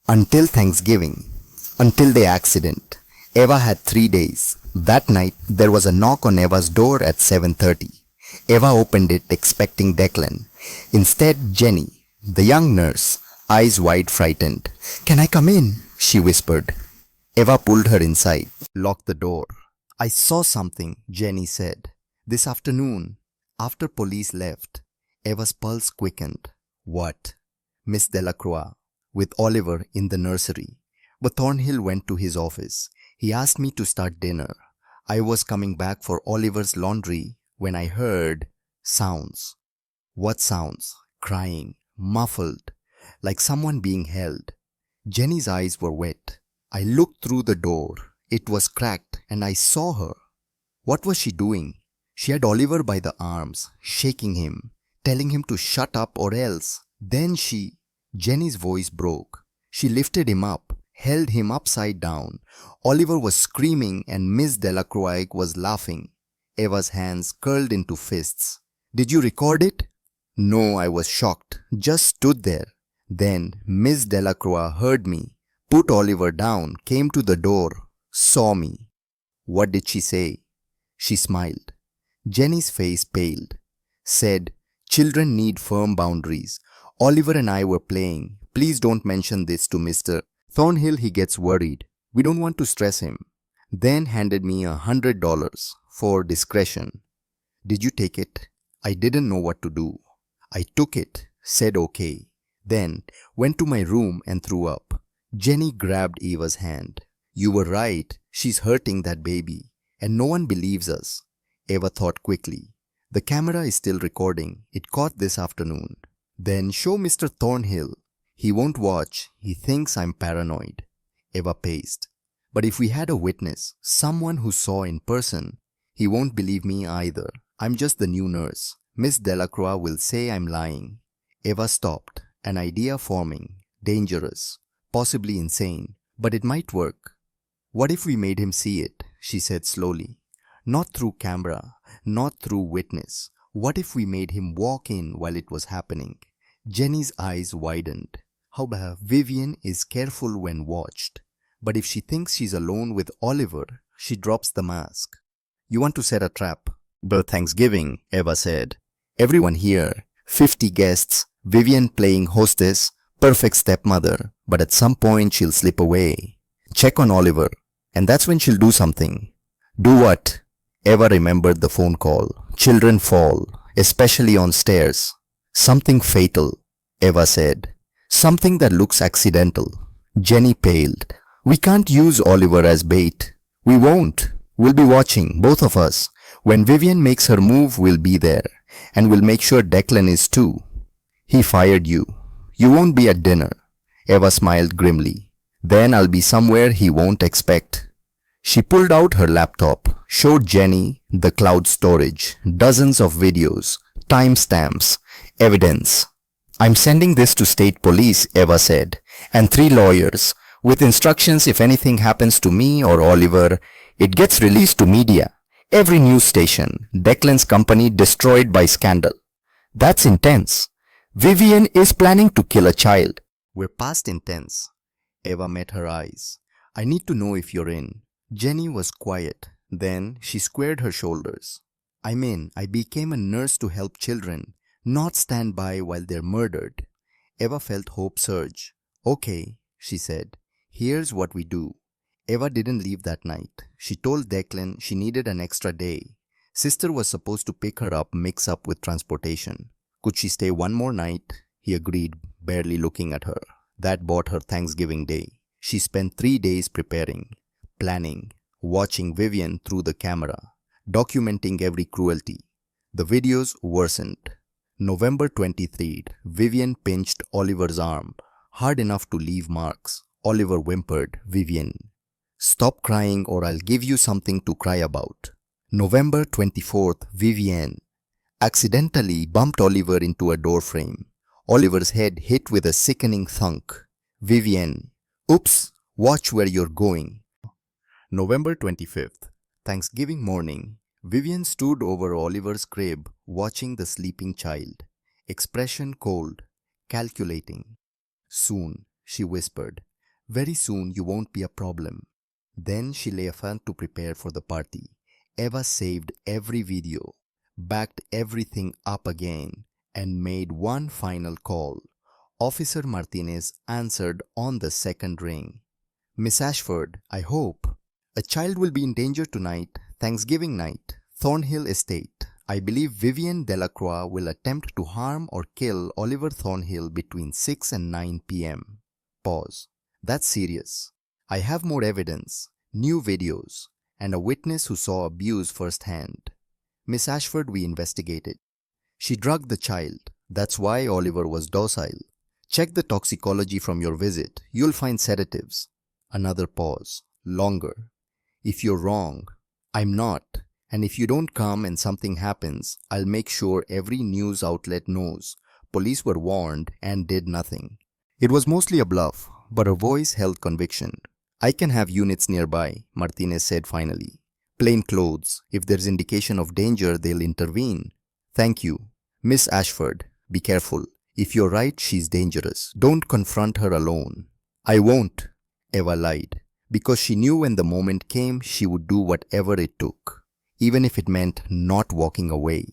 [SPEAKER 1] Until Thanksgiving. Until the accident. Eva had 3 days. That night, there was a knock on Eva's door at 7:30. Eva opened it expecting Declan. Instead, Jenny, the young nurse, eyes wide frightened. "Can I come in?" she whispered. Eva pulled her inside, locked the door. "I saw something," Jenny said. "This afternoon, after police left." Eva's pulse quickened. "What?" "Miss Delacroix, with Oliver in the nursery. But Thornhill went to his office. He asked me to start dinner. I was coming back for Oliver's laundry when I heard sounds." "What sounds?" "Crying, muffled, like someone being held." Jenny's eyes were wet. "I looked through the door. It was cracked and I saw her." "What was she doing?" "She had Oliver by the arms, shaking him, telling him to shut up or else. Then she—" Jenny's voice broke. "She lifted him up, held him upside down. Oliver was screaming and Miss Delacroix was laughing." Eva's hands curled into fists. "Did you record it?" "No, I was shocked. Just stood there. Then Miss Delacroix heard me, put Oliver down, came to the door, saw me." "What did she say?" "She smiled." Jenny's face paled. "Said, 'Children need firm boundaries. Oliver and I were playing. Please don't mention this to Mr. Thornhill. He gets worried. We don't want to stress him.' Then handed me $100 for discretion." "Did you take it?" "I didn't know what to do. I took it, said okay. Then went to my room and threw up." Jenny grabbed Eva's hand. "You were right. She's hurting that baby. And no one believes us." Eva thought quickly. "The camera is still recording. It caught this afternoon." "Then show Mr. Thornhill. He won't watch. He thinks I'm paranoid." Eva paced. "But if we had a witness, someone who saw in person, he won't believe me either. I'm just the new nurse. Miss Delacroix will say I'm lying." Eva stopped, an idea forming. Dangerous, possibly insane, but it might work. "What if we made him see it?" she said slowly. "Not through camera, not through witness. What if we made him walk in while it was happening?" Jenny's eyes widened. "How Vivian is careful when watched. But if she thinks she's alone with Oliver, she drops the mask." "You want to set a trap?" "But Thanksgiving," Eva said. "Everyone here, 50 guests, Vivian playing hostess, perfect stepmother, but at some point she'll slip away. Check on Oliver, and that's when she'll do something." "Do what?" Eva remembered the phone call. "Children fall, especially on stairs." "Something fatal," Eva said. "Something that looks accidental." Jenny paled. "We can't use Oliver as bait." "We won't. We'll be watching, both of us. When Vivian makes her move, we'll be there. And we'll make sure Declan is too." "He fired you. You won't be at dinner." Eva smiled grimly. "Then I'll be somewhere he won't expect." She pulled out her laptop, showed Jenny the cloud storage, dozens of videos, timestamps, evidence. "I'm sending this to state police," Eva said, "and 3 lawyers, with instructions if anything happens to me or Oliver, it gets released to media. Every news station, Declan's company destroyed by scandal." "That's intense. Vivian is planning to kill a child." "We're past intense." Eva met her eyes. "I need to know if you're in." Jenny was quiet. Then she squared her shoulders. "I'm in. I became a nurse to help children, not stand by while they're murdered." Eva felt hope surge. "Okay," she said. "Here's what we do." Eva didn't leave that night. She told Declan she needed an extra day. Sister was supposed to pick her up, mix up with transportation. Could she stay one more night? He agreed, barely looking at her. That bought her Thanksgiving Day. She spent 3 days preparing, planning, watching Vivian through the camera, documenting every cruelty. The videos worsened. November 23rd, Vivian pinched Oliver's arm, hard enough to leave marks. Oliver whimpered, "Vivian, stop crying or I'll give you something to cry about." November 24th, Vivian accidentally bumped Oliver into a doorframe. Oliver's head hit with a sickening thunk. Vivian, "Oops, watch where you're going." November 25th, Thanksgiving morning, Vivian stood over Oliver's crib, watching the sleeping child. Expression cold, calculating. "Soon," she whispered. "Very soon you won't be a problem." Then she lay fan to prepare for the party. Eva saved every video, backed everything up again, and made one final call. Officer Martinez answered on the second ring. Miss Ashford, I hope. A child will be in danger tonight, Thanksgiving night, Thornhill Estate. I believe Vivian Delacroix will attempt to harm or kill Oliver Thornhill between 6 and 9 p.m. Pause. That's serious. I have more evidence, new videos, and a witness who saw abuse firsthand. Miss Ashford, we investigated. She drugged the child. That's why Oliver was docile. Check the toxicology from your visit. You'll find sedatives. Another pause. Longer. If you're wrong, I'm not. And if you don't come and something happens, I'll make sure every news outlet knows. Police were warned and did nothing. It was mostly a bluff, but her voice held conviction. I can have units nearby, Martinez said finally. Plain clothes. If there's indication of danger, they'll intervene. Thank you. Miss Ashford, be careful. If you're right, she's dangerous. Don't confront her alone. I won't, Eva lied, because she knew when the moment came, she would do whatever it took, even if it meant not walking away.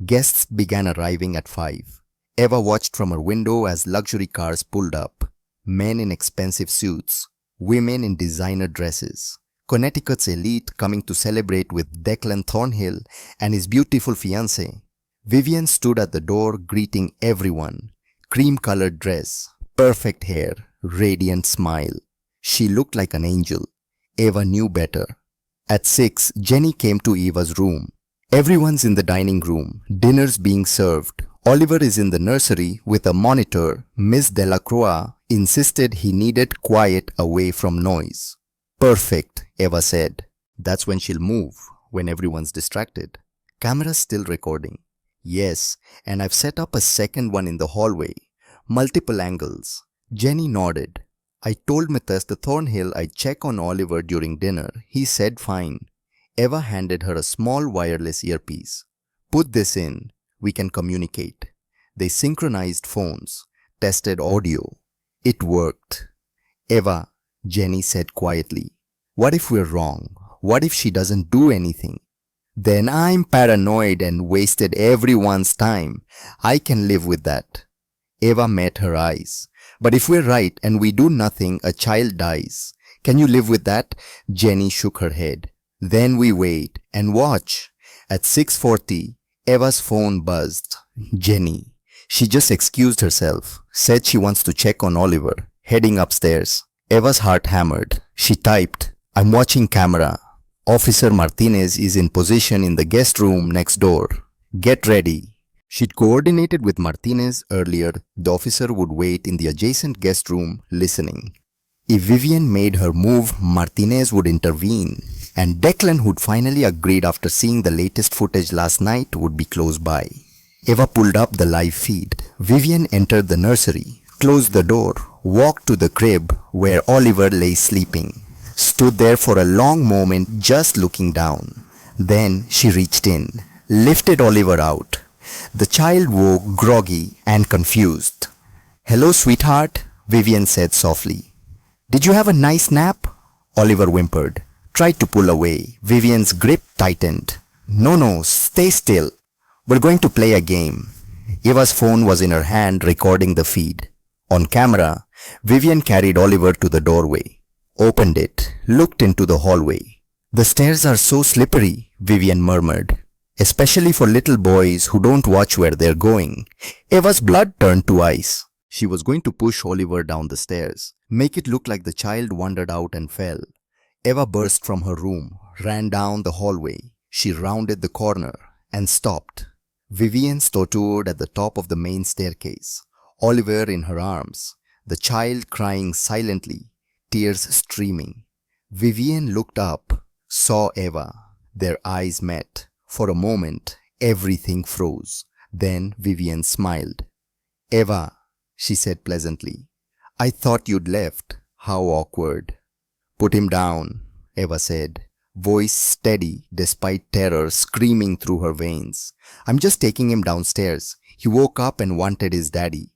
[SPEAKER 1] Guests began arriving at 5. Eva watched from her window as luxury cars pulled up. Men in expensive suits, women in designer dresses. Connecticut's elite coming to celebrate with Declan Thornhill and his beautiful fiancée. Vivian stood at the door greeting everyone. Cream-colored dress, perfect hair, radiant smile. She looked like an angel. Eva knew better. At 6, Jenny came to Eva's room. Everyone's in the dining room. Dinner's being served. Oliver is in the nursery with a monitor. Miss Delacroix insisted he needed quiet away from noise. Perfect, Eva said. That's when she'll move, when everyone's distracted. Camera's still recording. Yes, and I've set up a second one in the hallway. Multiple angles. Jenny nodded. I told Mr. Thornhill I'd check on Oliver during dinner. He said fine. Eva handed her a small wireless earpiece. Put this in. We can communicate. They synchronized phones, tested audio. It worked. Eva, Jenny said quietly, what if we're wrong? What if she doesn't do anything? Then I'm paranoid and wasted everyone's time. I can live with that. Eva met her eyes. But if we're right and we do nothing, a child dies. Can you live with that? Jenny shook her head. Then we wait and watch. At 6:40, Eva's phone buzzed. Jenny. She just excused herself, said she wants to check on Oliver, heading upstairs. Eva's heart hammered. She typed, I'm watching camera. Officer Martinez is in position in the guest room next door. Get ready. She'd coordinated with Martinez earlier. The officer would wait in the adjacent guest room, listening. If Vivian made her move, Martinez would intervene. And Declan, who'd finally agreed after seeing the latest footage last night, would be close by. Eva pulled up the live feed. Vivian entered the nursery, closed the door, walked to the crib where Oliver lay sleeping. Stood there for a long moment just looking down. Then she reached in, lifted Oliver out. The child woke groggy and confused. Hello, sweetheart, Vivian said softly. Did you have a nice nap? Oliver whimpered. Tried to pull away. Vivian's grip tightened. No, stay still. We're going to play a game. Eva's phone was in her hand recording the feed. On camera, Vivian carried Oliver to the doorway. Opened it, looked into the hallway. The stairs are so slippery, Vivian murmured. Especially for little boys who don't watch where they're going. Eva's blood turned to ice. She was going to push Oliver down the stairs, make it look like the child wandered out and fell. Eva burst from her room, ran down the hallway. She rounded the corner and stopped. Vivian stuttered at the top of the main staircase, Oliver in her arms, the child crying silently, tears streaming. Vivian looked up, saw Eva. Their eyes met. For a moment, everything froze. Then Vivian smiled. Eva, she said pleasantly, I thought you'd left. How awkward. Put him down, Eva said, voice steady despite terror screaming through her veins. I'm just taking him downstairs. He woke up and wanted his daddy.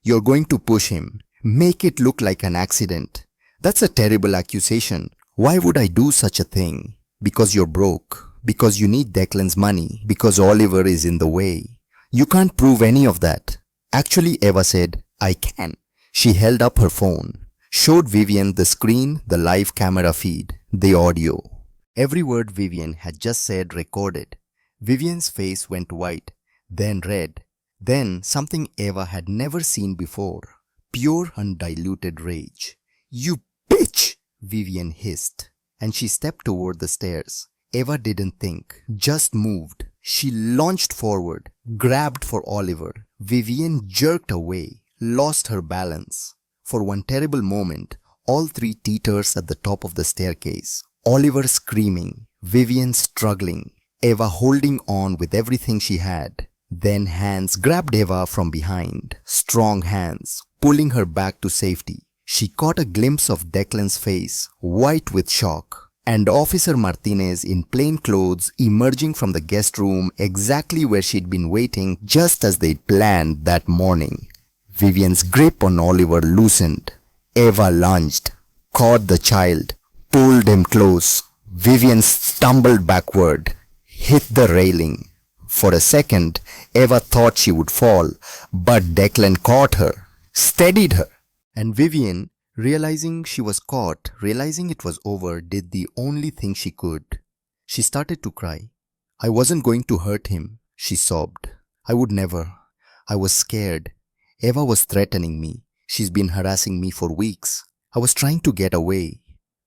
[SPEAKER 1] You're going to push him. Make it look like an accident. That's a terrible accusation. Why would I do such a thing? Because you're broke. Because you need Declan's money. Because Oliver is in the way. You can't prove any of that. Actually, Eva said, I can. She held up her phone, showed Vivian the screen, the live camera feed, the audio. Every word Vivian had just said recorded. Vivian's face went white, then red, then something Eva had never seen before. Pure undiluted rage. "You bitch!" Vivian hissed, and she stepped toward the stairs. Eva didn't think, just moved. She launched forward, grabbed for Oliver. Vivian jerked away, lost her balance. For one terrible moment, all three teetered at the top of the staircase. Oliver screaming, Vivian struggling, Eva holding on with everything she had. Then hands grabbed Eva from behind, strong hands, pulling her back to safety. She caught a glimpse of Declan's face, white with shock, and Officer Martinez in plain clothes emerging from the guest room exactly where she'd been waiting just as they'd planned that morning. Vivian's grip on Oliver loosened. Eva lunged, caught the child, pulled him close. Vivian stumbled backward, hit the railing. For a second, Eva thought she would fall, but Declan caught her, steadied her. And Vivian, realizing she was caught, realizing it was over, did the only thing she could. She started to cry. "I wasn't going to hurt him," she sobbed. "I would never. I was scared. Eva was threatening me. She's been harassing me for weeks. I was trying to get away."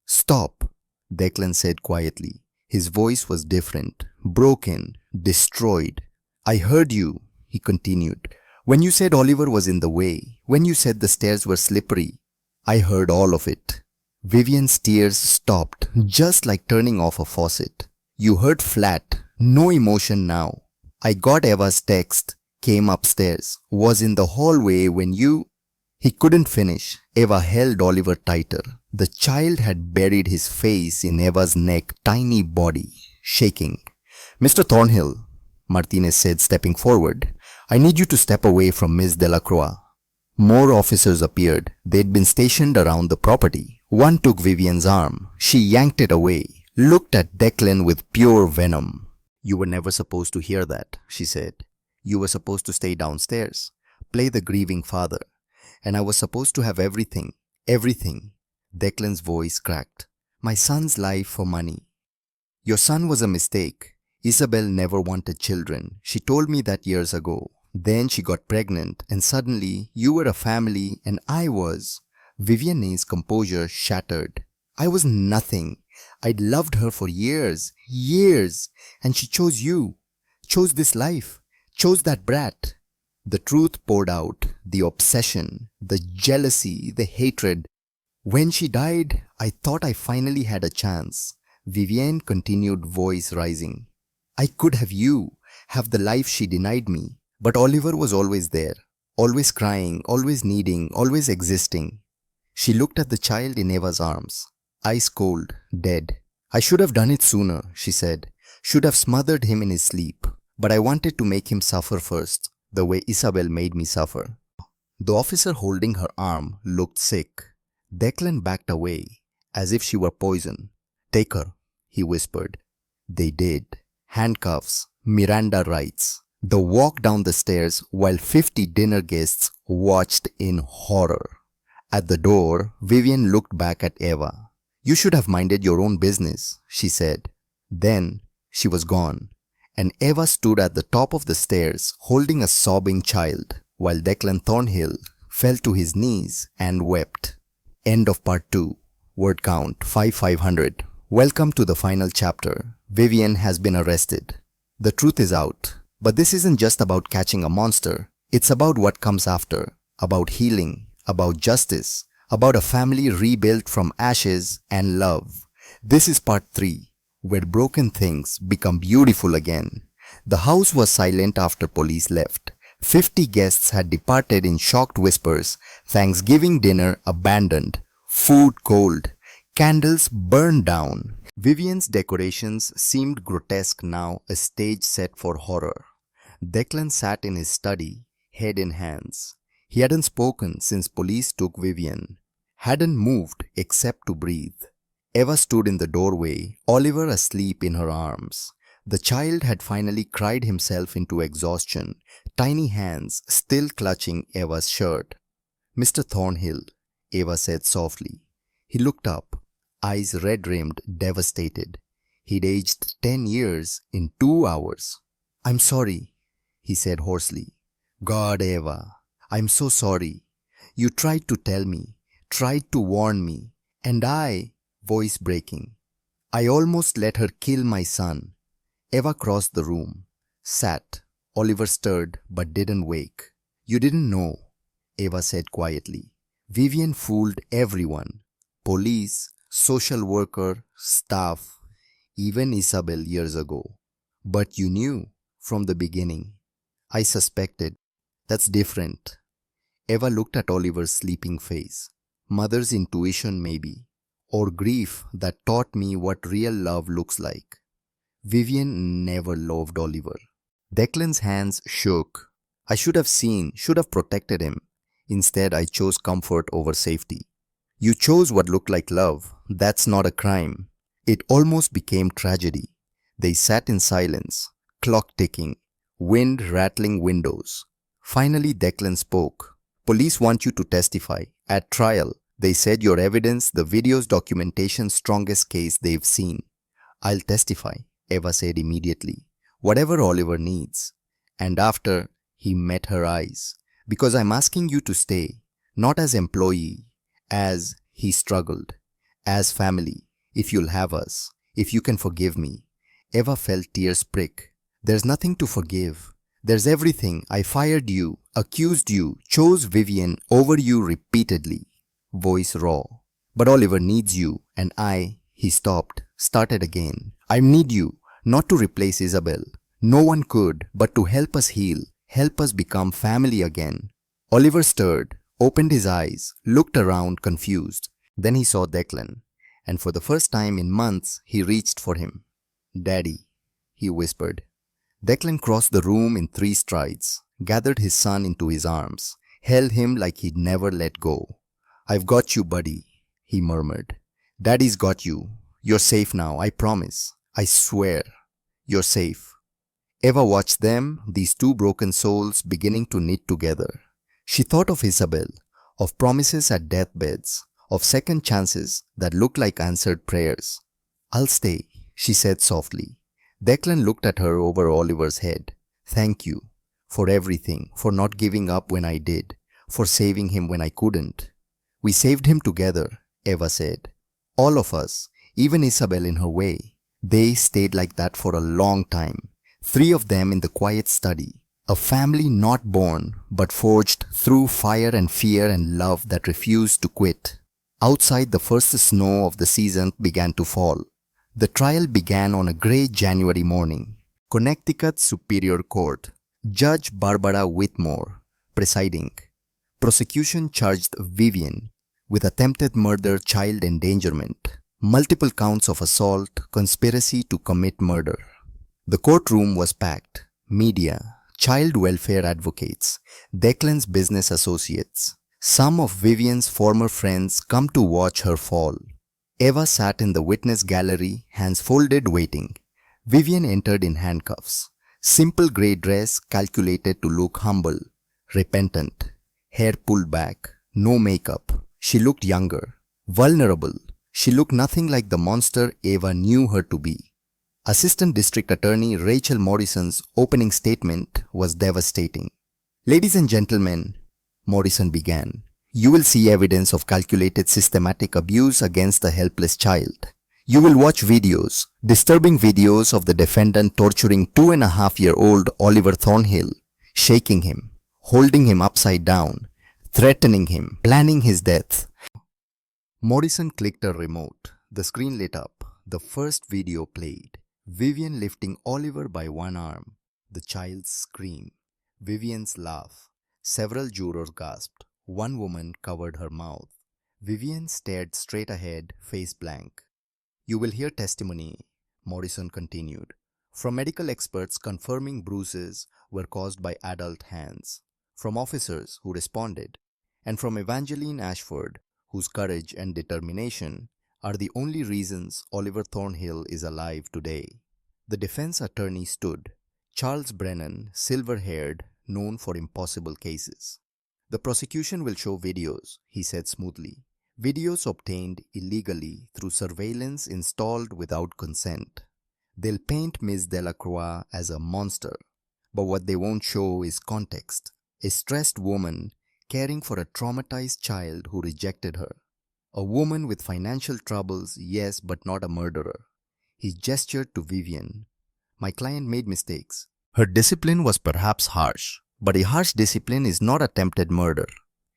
[SPEAKER 1] "Stop," Declan said quietly. His voice was different, broken, destroyed. "I heard you," he continued. "When you said Oliver was in the way, when you said the stairs were slippery, I heard all of it." Vivian's tears stopped, just like turning off a faucet. "You heard flat, no emotion now. I got Eva's text, came upstairs, was in the hallway when you—" He couldn't finish. Eva held Oliver tighter. The child had buried his face in Eva's neck, tiny body, shaking. "Mr. Thornhill," Martinez said, stepping forward, "I need you to step away from Miss Delacroix." More officers appeared. They'd been stationed around the property. One took Vivian's arm. She yanked it away, looked at Declan with pure venom. "You were never supposed to hear that," she said. "You were supposed to stay downstairs, play the grieving father. And I was supposed to have everything, everything." Declan's voice cracked. "My son's life for money. Your son was a mistake. Isabel never wanted children. She told me that years ago. Then she got pregnant and suddenly you were a family and I was—" Vivian's composure shattered. "I was nothing. I'd loved her for years, years. And she chose you, chose this life, chose that brat." The truth poured out, the obsession, the jealousy, the hatred. "When she died, I thought I finally had a chance." Vivian continued, voice rising. "I could have you, have the life she denied me. But Oliver was always there, always crying, always needing, always existing." She looked at the child in Eva's arms, ice cold, dead. "I should have done it sooner," she said. "Should have smothered him in his sleep. But I wanted to make him suffer first, the way Isabel made me suffer." The officer holding her arm looked sick. Declan backed away, as if she were poison. "Take her," he whispered. They did. Handcuffs, Miranda rights. The walk down the stairs while 50 dinner guests watched in horror. At the door, Vivian looked back at Eva. "You should have minded your own business," she said. Then she was gone, and Eva stood at the top of the stairs holding a sobbing child, while Declan Thornhill fell to his knees and wept. End of part 2. Word count 5500. Welcome to the final chapter. Vivian has been arrested. The truth is out. But this isn't just about catching a monster. It's about what comes after, about healing, about justice, about a family rebuilt from ashes and love. This is part 3, where broken things become beautiful again. The house was silent after police left. 50 guests had departed in shocked whispers. Thanksgiving dinner abandoned. Food cold. Candles burned down. Vivian's decorations seemed grotesque now, a stage set for horror. Declan sat in his study, head in hands. He hadn't spoken since police took Vivian. Hadn't moved except to breathe. Eva stood in the doorway, Oliver asleep in her arms. The child had finally cried himself into exhaustion, tiny hands still clutching Eva's shirt. Mr. Thornhill, Eva said softly. He looked up, eyes red-rimmed, devastated. He'd aged 10 years in 2 hours. I'm sorry, he said hoarsely. God, Eva, I'm so sorry. You tried to tell me, tried to warn me, and voice breaking, I almost let her kill my son. Eva crossed the room, sat. Oliver stirred but didn't wake. You didn't know, Eva said quietly. Vivian fooled everyone. Police, social worker, staff, even Isabel years ago. But you knew from the beginning. I suspected. That's different. Eva looked at Oliver's sleeping face. Mother's intuition maybe, or grief that taught me what real love looks like. Vivian never loved Oliver. Declan's hands shook. I should have seen, should have protected him. Instead, I chose comfort over safety. You chose what looked like love. That's not a crime. It almost became tragedy. They sat in silence, clock ticking, wind rattling windows. Finally, Declan spoke. Police want you to testify. At trial, they said your evidence, the video's documentation, strongest case they've seen. I'll testify, Eva said immediately. Whatever Oliver needs. And after, he met her eyes. Because I'm asking you to stay, not as employee, as, he struggled, as family, if you'll have us, if you can forgive me. Eva felt tears prick. There's nothing to forgive. There's everything. I fired you, accused you, chose Vivian over you repeatedly. Voice raw. But Oliver needs you, and he stopped, started again. I need you, not to replace Isabel. No one could, but to help us heal, help us become family again. Oliver stirred, opened his eyes, looked around confused. Then he saw Declan, and for the first time in months, he reached for him. Daddy, he whispered. Declan crossed the room in 3 strides, gathered his son into his arms, held him like he'd never let go. I've got you, buddy, he murmured. Daddy's got you. You're safe now, I promise. I swear. You're safe. Eva watched them, these 2 broken souls, beginning to knit together. She thought of Isabel, of promises at deathbeds, of second chances that looked like answered prayers. I'll stay, she said softly. Declan looked at her over Oliver's head. Thank you. For everything, for not giving up when I did, for saving him when I couldn't. We saved him together, Eva said. All of us, even Isabel in her way. They stayed like that for a long time. 3 of them in the quiet study. A family not born, but forged through fire and fear and love that refused to quit. Outside, the first snow of the season began to fall. The trial began on a grey January morning. Connecticut Superior Court. Judge Barbara Whitmore, presiding. Prosecution charged Vivian with attempted murder, child endangerment, multiple counts of assault, conspiracy to commit murder. The courtroom was packed. Media, child welfare advocates, Declan's business associates. Some of Vivian's former friends come to watch her fall. Eva sat in the witness gallery, hands folded, waiting. Vivian entered in handcuffs. Simple grey dress calculated to look humble, repentant. Hair pulled back, no makeup. She looked younger, vulnerable. She looked nothing like the monster Eva knew her to be. Assistant District Attorney Rachel Morrison's opening statement was devastating. Ladies and gentlemen, Morrison began, you will see evidence of calculated systematic abuse against a helpless child. You will watch videos, disturbing videos of the defendant torturing 2.5-year-old Oliver Thornhill, shaking him, holding him upside down, threatening him, planning his death. Morrison clicked a remote. The screen lit up. The first video played. Vivian lifting Oliver by one arm. The child's scream. Vivian's laugh. Several jurors gasped. One woman covered her mouth. Vivian stared straight ahead, face blank. You will hear testimony, Morrison continued, from medical experts confirming bruises were caused by adult hands, from officers who responded, and from Evangeline Ashford, whose courage and determination are the only reasons Oliver Thornhill is alive today. The defense attorney stood, Charles Brennan, silver-haired, known for impossible cases. The prosecution will show videos, he said smoothly. Videos obtained illegally through surveillance installed without consent. They'll paint Miss Delacroix as a monster, but what they won't show is context. A stressed woman caring for a traumatized child who rejected her. A woman with financial troubles, yes, but not a murderer. He gestured to Vivian. My client made mistakes. Her discipline was perhaps harsh, but a harsh discipline is not attempted murder.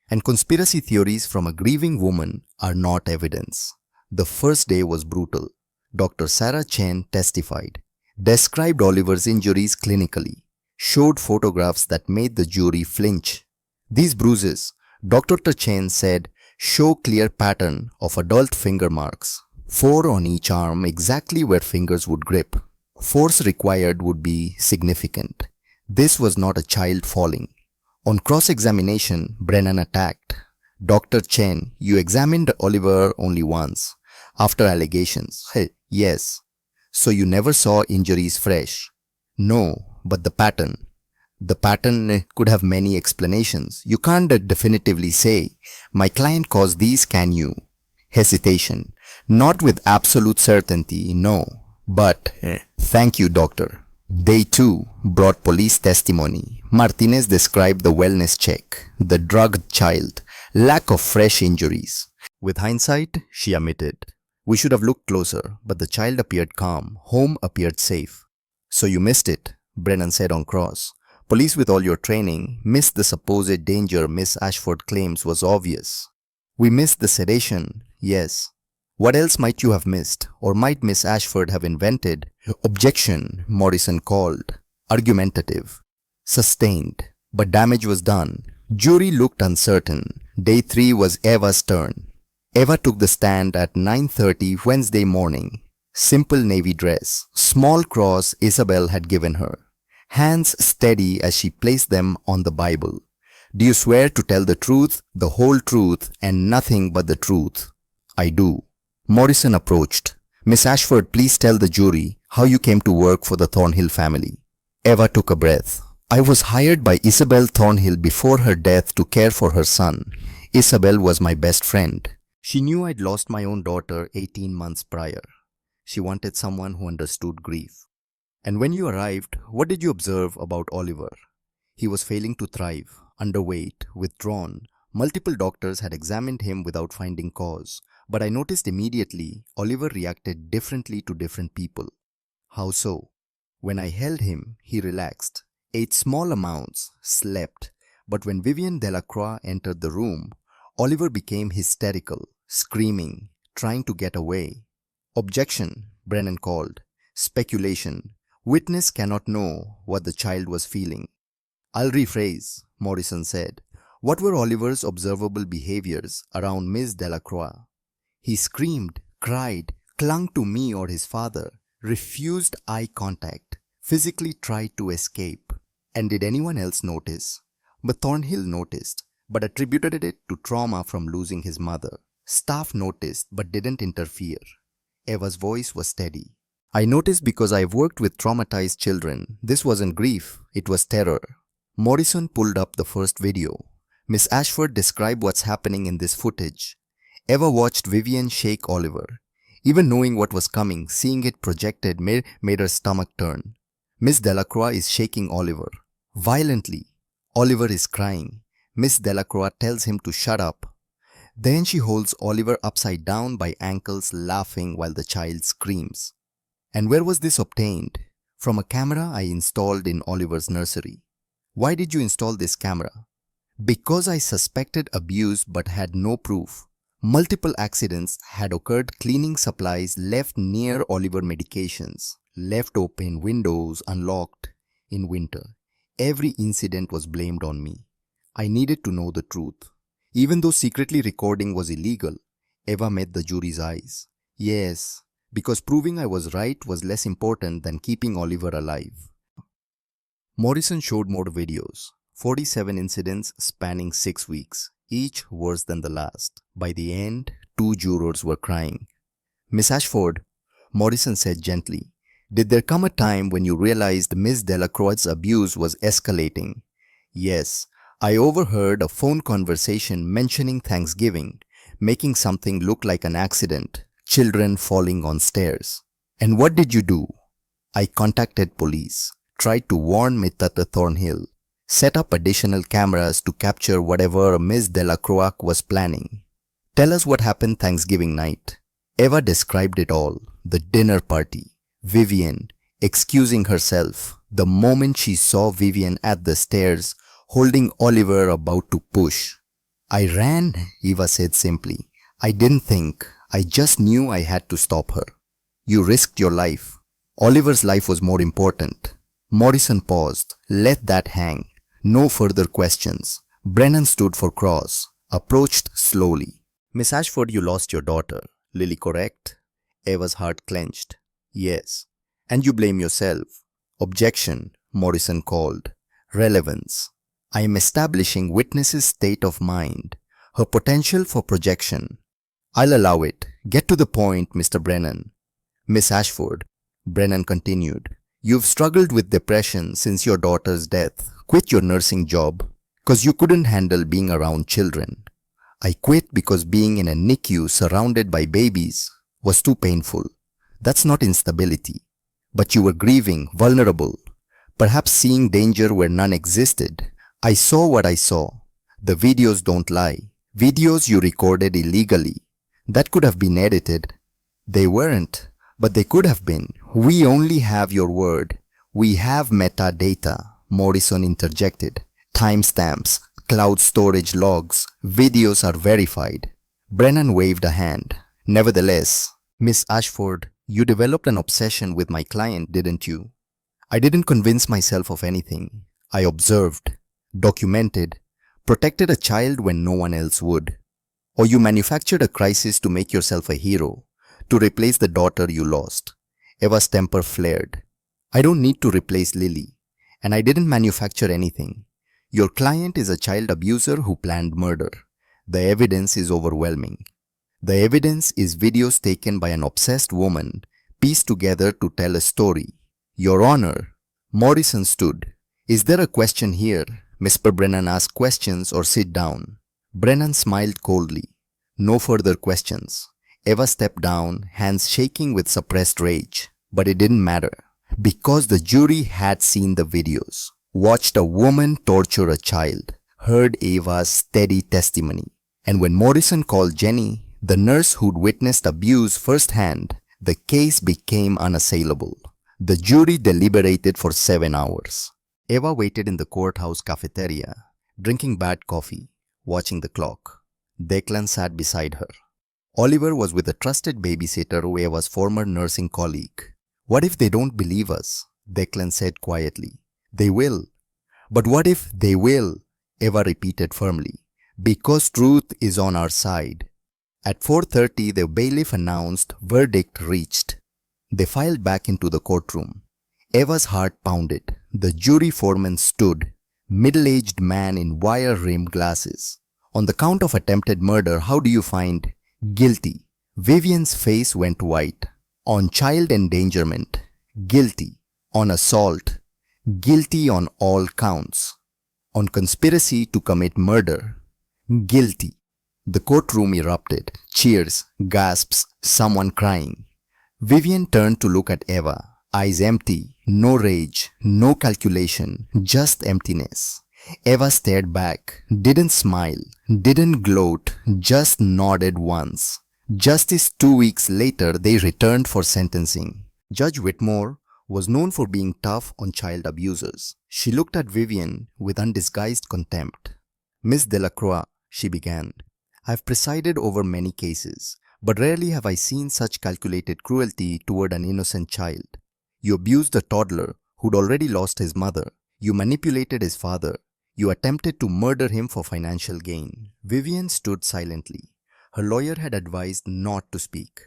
[SPEAKER 1] And conspiracy theories from a grieving woman are not evidence. The first day was brutal. Dr. Sarah Chen testified, described Oliver's injuries clinically, showed photographs that made the jury flinch. These bruises, Dr. Chen said, show clear pattern of adult finger marks, 4 on each arm exactly where fingers would grip. Force required would be significant. This was not a child falling. On cross-examination, Brennan attacked. Dr. Chen, you examined Oliver only once. After allegations. Hey, yes. So you never saw injuries fresh? No, but the pattern. The pattern could have many explanations. You can't definitively say, my client caused these, can you? Hesitation. Not with absolute certainty, no. But, thank you, doctor. Day 2 brought police testimony. Martinez described the wellness check, the drugged child, lack of fresh injuries. With hindsight, she admitted, we should have looked closer, but the child appeared calm. Home appeared safe. So you missed it, Brennan said on cross. Police with all your training missed the supposed danger Miss Ashford claims was obvious. We missed the sedation, yes. What else might you have missed, or might Miss Ashford have invented? Objection, Morrison called. Argumentative. Sustained. But damage was done. Jury looked uncertain. Day 3 was Eva's turn. Eva took the stand at 9:30 Wednesday morning. Simple navy dress. Small cross Isabel had given her. Hands steady as she placed them on the Bible. Do you swear to tell the truth, the whole truth, and nothing but the truth? I do. Morrison approached. Miss Ashford, please tell the jury how you came to work for the Thornhill family. Eva took a breath. I was hired by Isabel Thornhill before her death to care for her son. Isabel was my best friend. She knew I'd lost my own daughter 18 months prior. She wanted someone who understood grief. And when you arrived, what did you observe about Oliver? He was failing to thrive, underweight, withdrawn. Multiple doctors had examined him without finding cause. But I noticed immediately Oliver reacted differently to different people. How so? When I held him, he relaxed, ate small amounts, slept. But when Vivian Delacroix entered the room, Oliver became hysterical, screaming, trying to get away. Objection, Brennan called. Speculation. Witness cannot know what the child was feeling. I'll rephrase, Morrison said. What were Oliver's observable behaviors around Miss Delacroix? He screamed, cried, clung to me or his father, refused eye contact, physically tried to escape. And did anyone else notice? But Thornhill noticed, but attributed it to trauma from losing his mother. Staff noticed, but didn't interfere. Eva's voice was steady. I noticed because I've worked with traumatized children. This wasn't grief, it was terror. Morrison pulled up the first video. Miss Ashford described what's happening in this footage. Eva watched Vivian shake Oliver. Even knowing what was coming, seeing it projected made her stomach turn. Miss Delacroix is shaking Oliver. Violently. Oliver is crying. Miss Delacroix tells him to shut up. Then she holds Oliver upside down by ankles, laughing while the child screams. And where was this obtained? From a camera I installed in Oliver's nursery. Why did you install this camera? Because I suspected abuse but had no proof. Multiple accidents had occurred cleaning supplies left near Oliver medications, left open, windows unlocked in winter. Every incident was blamed on me. I needed to know the truth. Even though secretly recording was illegal, Eva met the jury's eyes. Yes, because proving I was right was less important than keeping Oliver alive. Morrison showed more videos, 47 incidents spanning 6 weeks. Each worse than the last. By the end, 2 jurors were crying. Miss Ashford, Morrison said gently, did there come a time when you realized Miss Delacroix's abuse was escalating? Yes, I overheard a phone conversation mentioning Thanksgiving, making something look like an accident, children falling on stairs. And what did you do? I contacted police, tried to warn Mr. Thornhill, set up additional cameras to capture whatever Miss Delacroix was planning. Tell us what happened Thanksgiving night. Eva described it all, the dinner party, Vivian excusing herself the moment she saw Vivian at the stairs holding Oliver about to push. I ran, Eva said simply. I didn't think, I just knew I had to stop her. You risked your life. Oliver's life was more important. Morrison paused, let that hang. No further questions. Brennan stood for cross, approached slowly. Miss Ashford, you lost your daughter. Lily, correct? Eva's heart clenched. Yes. And you blame yourself. Objection, Morrison called. Relevance. I am establishing witness's state of mind, her potential for projection. I'll allow it. Get to the point, Mr. Brennan. Miss Ashford, Brennan continued, you've struggled with depression since your daughter's death. Quit your nursing job, 'cause you couldn't handle being around children. I quit because being in a NICU surrounded by babies was too painful. That's not instability. But you were grieving, vulnerable, perhaps seeing danger where none existed. I saw what I saw. The videos don't lie. Videos you recorded illegally. That could have been edited. They weren't, but they could have been. We only have your word. We have metadata, Morrison interjected. Timestamps, cloud storage logs, videos are verified. Brennan waved a hand. Nevertheless, Miss Ashford, you developed an obsession with my client, didn't you? I didn't convince myself of anything. I observed, documented, protected a child when no one else would. Or you manufactured a crisis to make yourself a hero, to replace the daughter you lost. Eva's temper flared. I don't need to replace Lily, and I didn't manufacture anything. Your client is a child abuser who planned murder. The evidence is overwhelming. The evidence is videos taken by an obsessed woman, pieced together to tell a story. Your Honor, Morrison stood. Is there a question here? Mr. Brennan asked questions or sit down. Brennan smiled coldly. No further questions. Eva stepped down, hands shaking with suppressed rage. But it didn't matter, because the jury had seen the videos, watched a woman torture a child, heard Eva's steady testimony. And when Morrison called Jenny, the nurse who'd witnessed abuse firsthand, the case became unassailable. The jury deliberated for 7 hours. Eva waited in the courthouse cafeteria, drinking bad coffee, watching the clock. Declan sat beside her. Oliver was with a trusted babysitter, Eva's former nursing colleague. What if they don't believe us? Declan said quietly. They will. But what if they will? Eva repeated firmly. Because truth is on our side. At 4:30, the bailiff announced verdict reached. They filed back into the courtroom. Eva's heart pounded. The jury foreman stood, middle-aged man in wire-rimmed glasses. On the count of attempted murder, how do you find guilty? Vivian's face went white. On child endangerment, guilty. On assault, guilty on all counts. On conspiracy to commit murder, guilty. The courtroom erupted. Cheers, gasps, someone crying. Vivian turned to look at Eva, eyes empty, no rage, no calculation, just emptiness. Eva stared back, didn't smile, didn't gloat, just nodded once. Justice 2 weeks later, they returned for sentencing. Judge Whitmore was known for being tough on child abusers. She looked at Vivian with undisguised contempt. Miss Delacroix, she began, I've presided over many cases, but rarely have I seen such calculated cruelty toward an innocent child. You abused a toddler who'd already lost his mother. You manipulated his father. You attempted to murder him for financial gain. Vivian stood silently. Her lawyer had advised not to speak.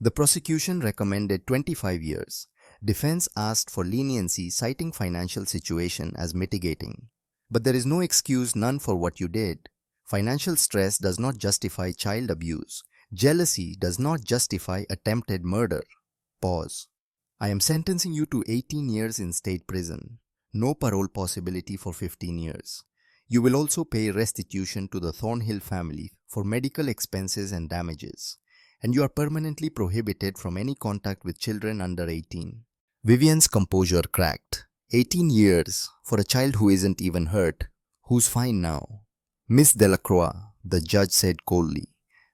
[SPEAKER 1] The prosecution recommended 25 years. Defense asked for leniency, citing financial situation as mitigating. But there is no excuse, none, for what you did. Financial stress does not justify child abuse. Jealousy does not justify attempted murder. Pause. I am sentencing you to 18 years in state prison. No parole possibility for 15 years. You will also pay restitution to the Thornhill family for medical expenses and damages, and you are permanently prohibited from any contact with children under 18. Vivian's composure cracked. 18 years for a child who isn't even hurt. Who's fine now? Miss Delacroix, the judge said coldly.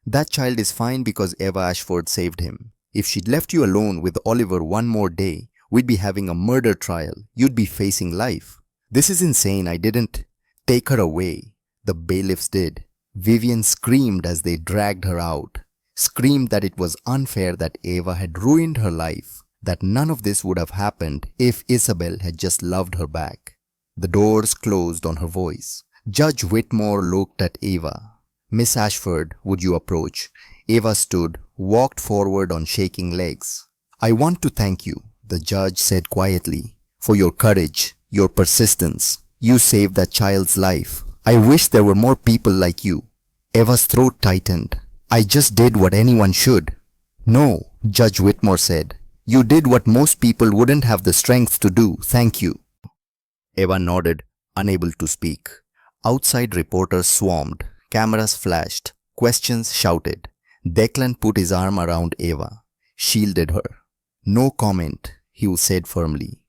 [SPEAKER 1] That child is fine because Eva Ashford saved him. If she'd left you alone with Oliver one more day, we'd be having a murder trial. You'd be facing life. This is insane. I didn't take her away. The bailiffs did. Vivian screamed as they dragged her out. Screamed that it was unfair that Eva had ruined her life. That none of this would have happened if Isabel had just loved her back. The doors closed on her voice. Judge Whitmore looked at Eva. Miss Ashford, would you approach? Eva stood, walked forward on shaking legs. I want to thank you, the judge said quietly, for your courage, your persistence. You saved that child's life. I wish there were more people like you. Eva's throat tightened. I just did what anyone should. No, Judge Whitmore said. You did what most people wouldn't have the strength to do. Thank you. Eva nodded, unable to speak. Outside reporters swarmed. Cameras flashed. Questions shouted. Declan put his arm around Eva, shielded her. No comment, he said firmly.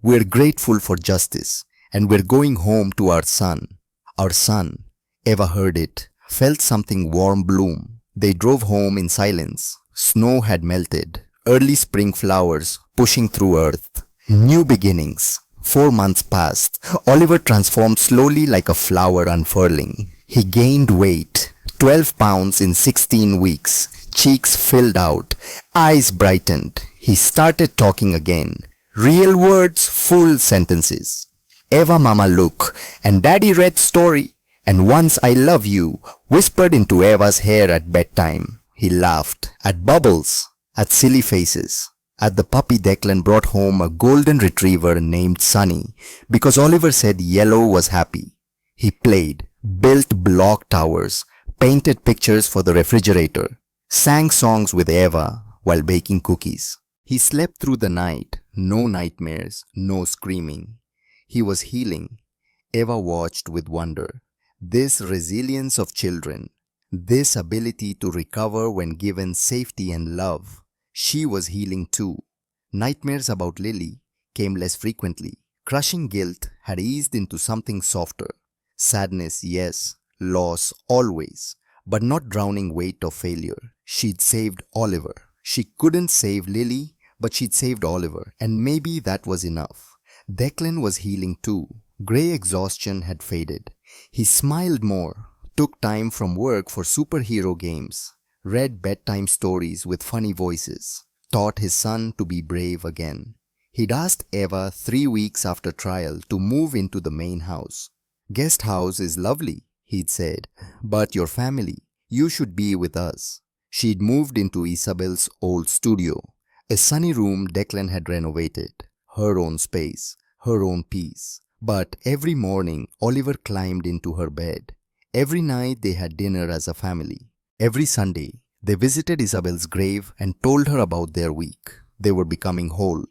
[SPEAKER 1] We're grateful for justice, and we're going home to our son. Our son. Eva heard it, felt something warm bloom. They drove home in silence. Snow had melted. Early spring flowers pushing through earth. New beginnings. 4 months passed. Oliver transformed slowly like a flower unfurling. He gained weight, 12 pounds in 16 weeks. Cheeks filled out. Eyes brightened. He started talking again. Real words, full sentences. Eva mama look, and daddy read story. And once I love you, whispered into Eva's hair at bedtime. He laughed. At bubbles. At silly faces. At the puppy Declan brought home a golden retriever named Sunny because Oliver said yellow was happy. He played, built block towers, painted pictures for the refrigerator, sang songs with Eva while baking cookies. He slept through the night, no nightmares, no screaming. He was healing. Eva watched with wonder. This resilience of children, this ability to recover when given safety and love. She was healing too. Nightmares about Lily came less frequently. Crushing guilt had eased into something softer. Sadness, yes. Loss, always. But not drowning weight of failure. She'd saved Oliver. She couldn't save Lily, but she'd saved Oliver. And maybe that was enough. Declan was healing too. Grey exhaustion had faded. He smiled more. Took time from work for superhero games. Read bedtime stories with funny voices, taught his son to be brave again. He'd asked Eva 3 weeks after trial to move into the main house. Guest house is lovely, he'd said, but your family, you should be with us. She'd moved into Isabel's old studio, a sunny room Declan had renovated, her own space, her own peace. But every morning, Oliver climbed into her bed. Every night they had dinner as a family. Every Sunday, they visited Isabel's grave and told her about their week. They were becoming whole.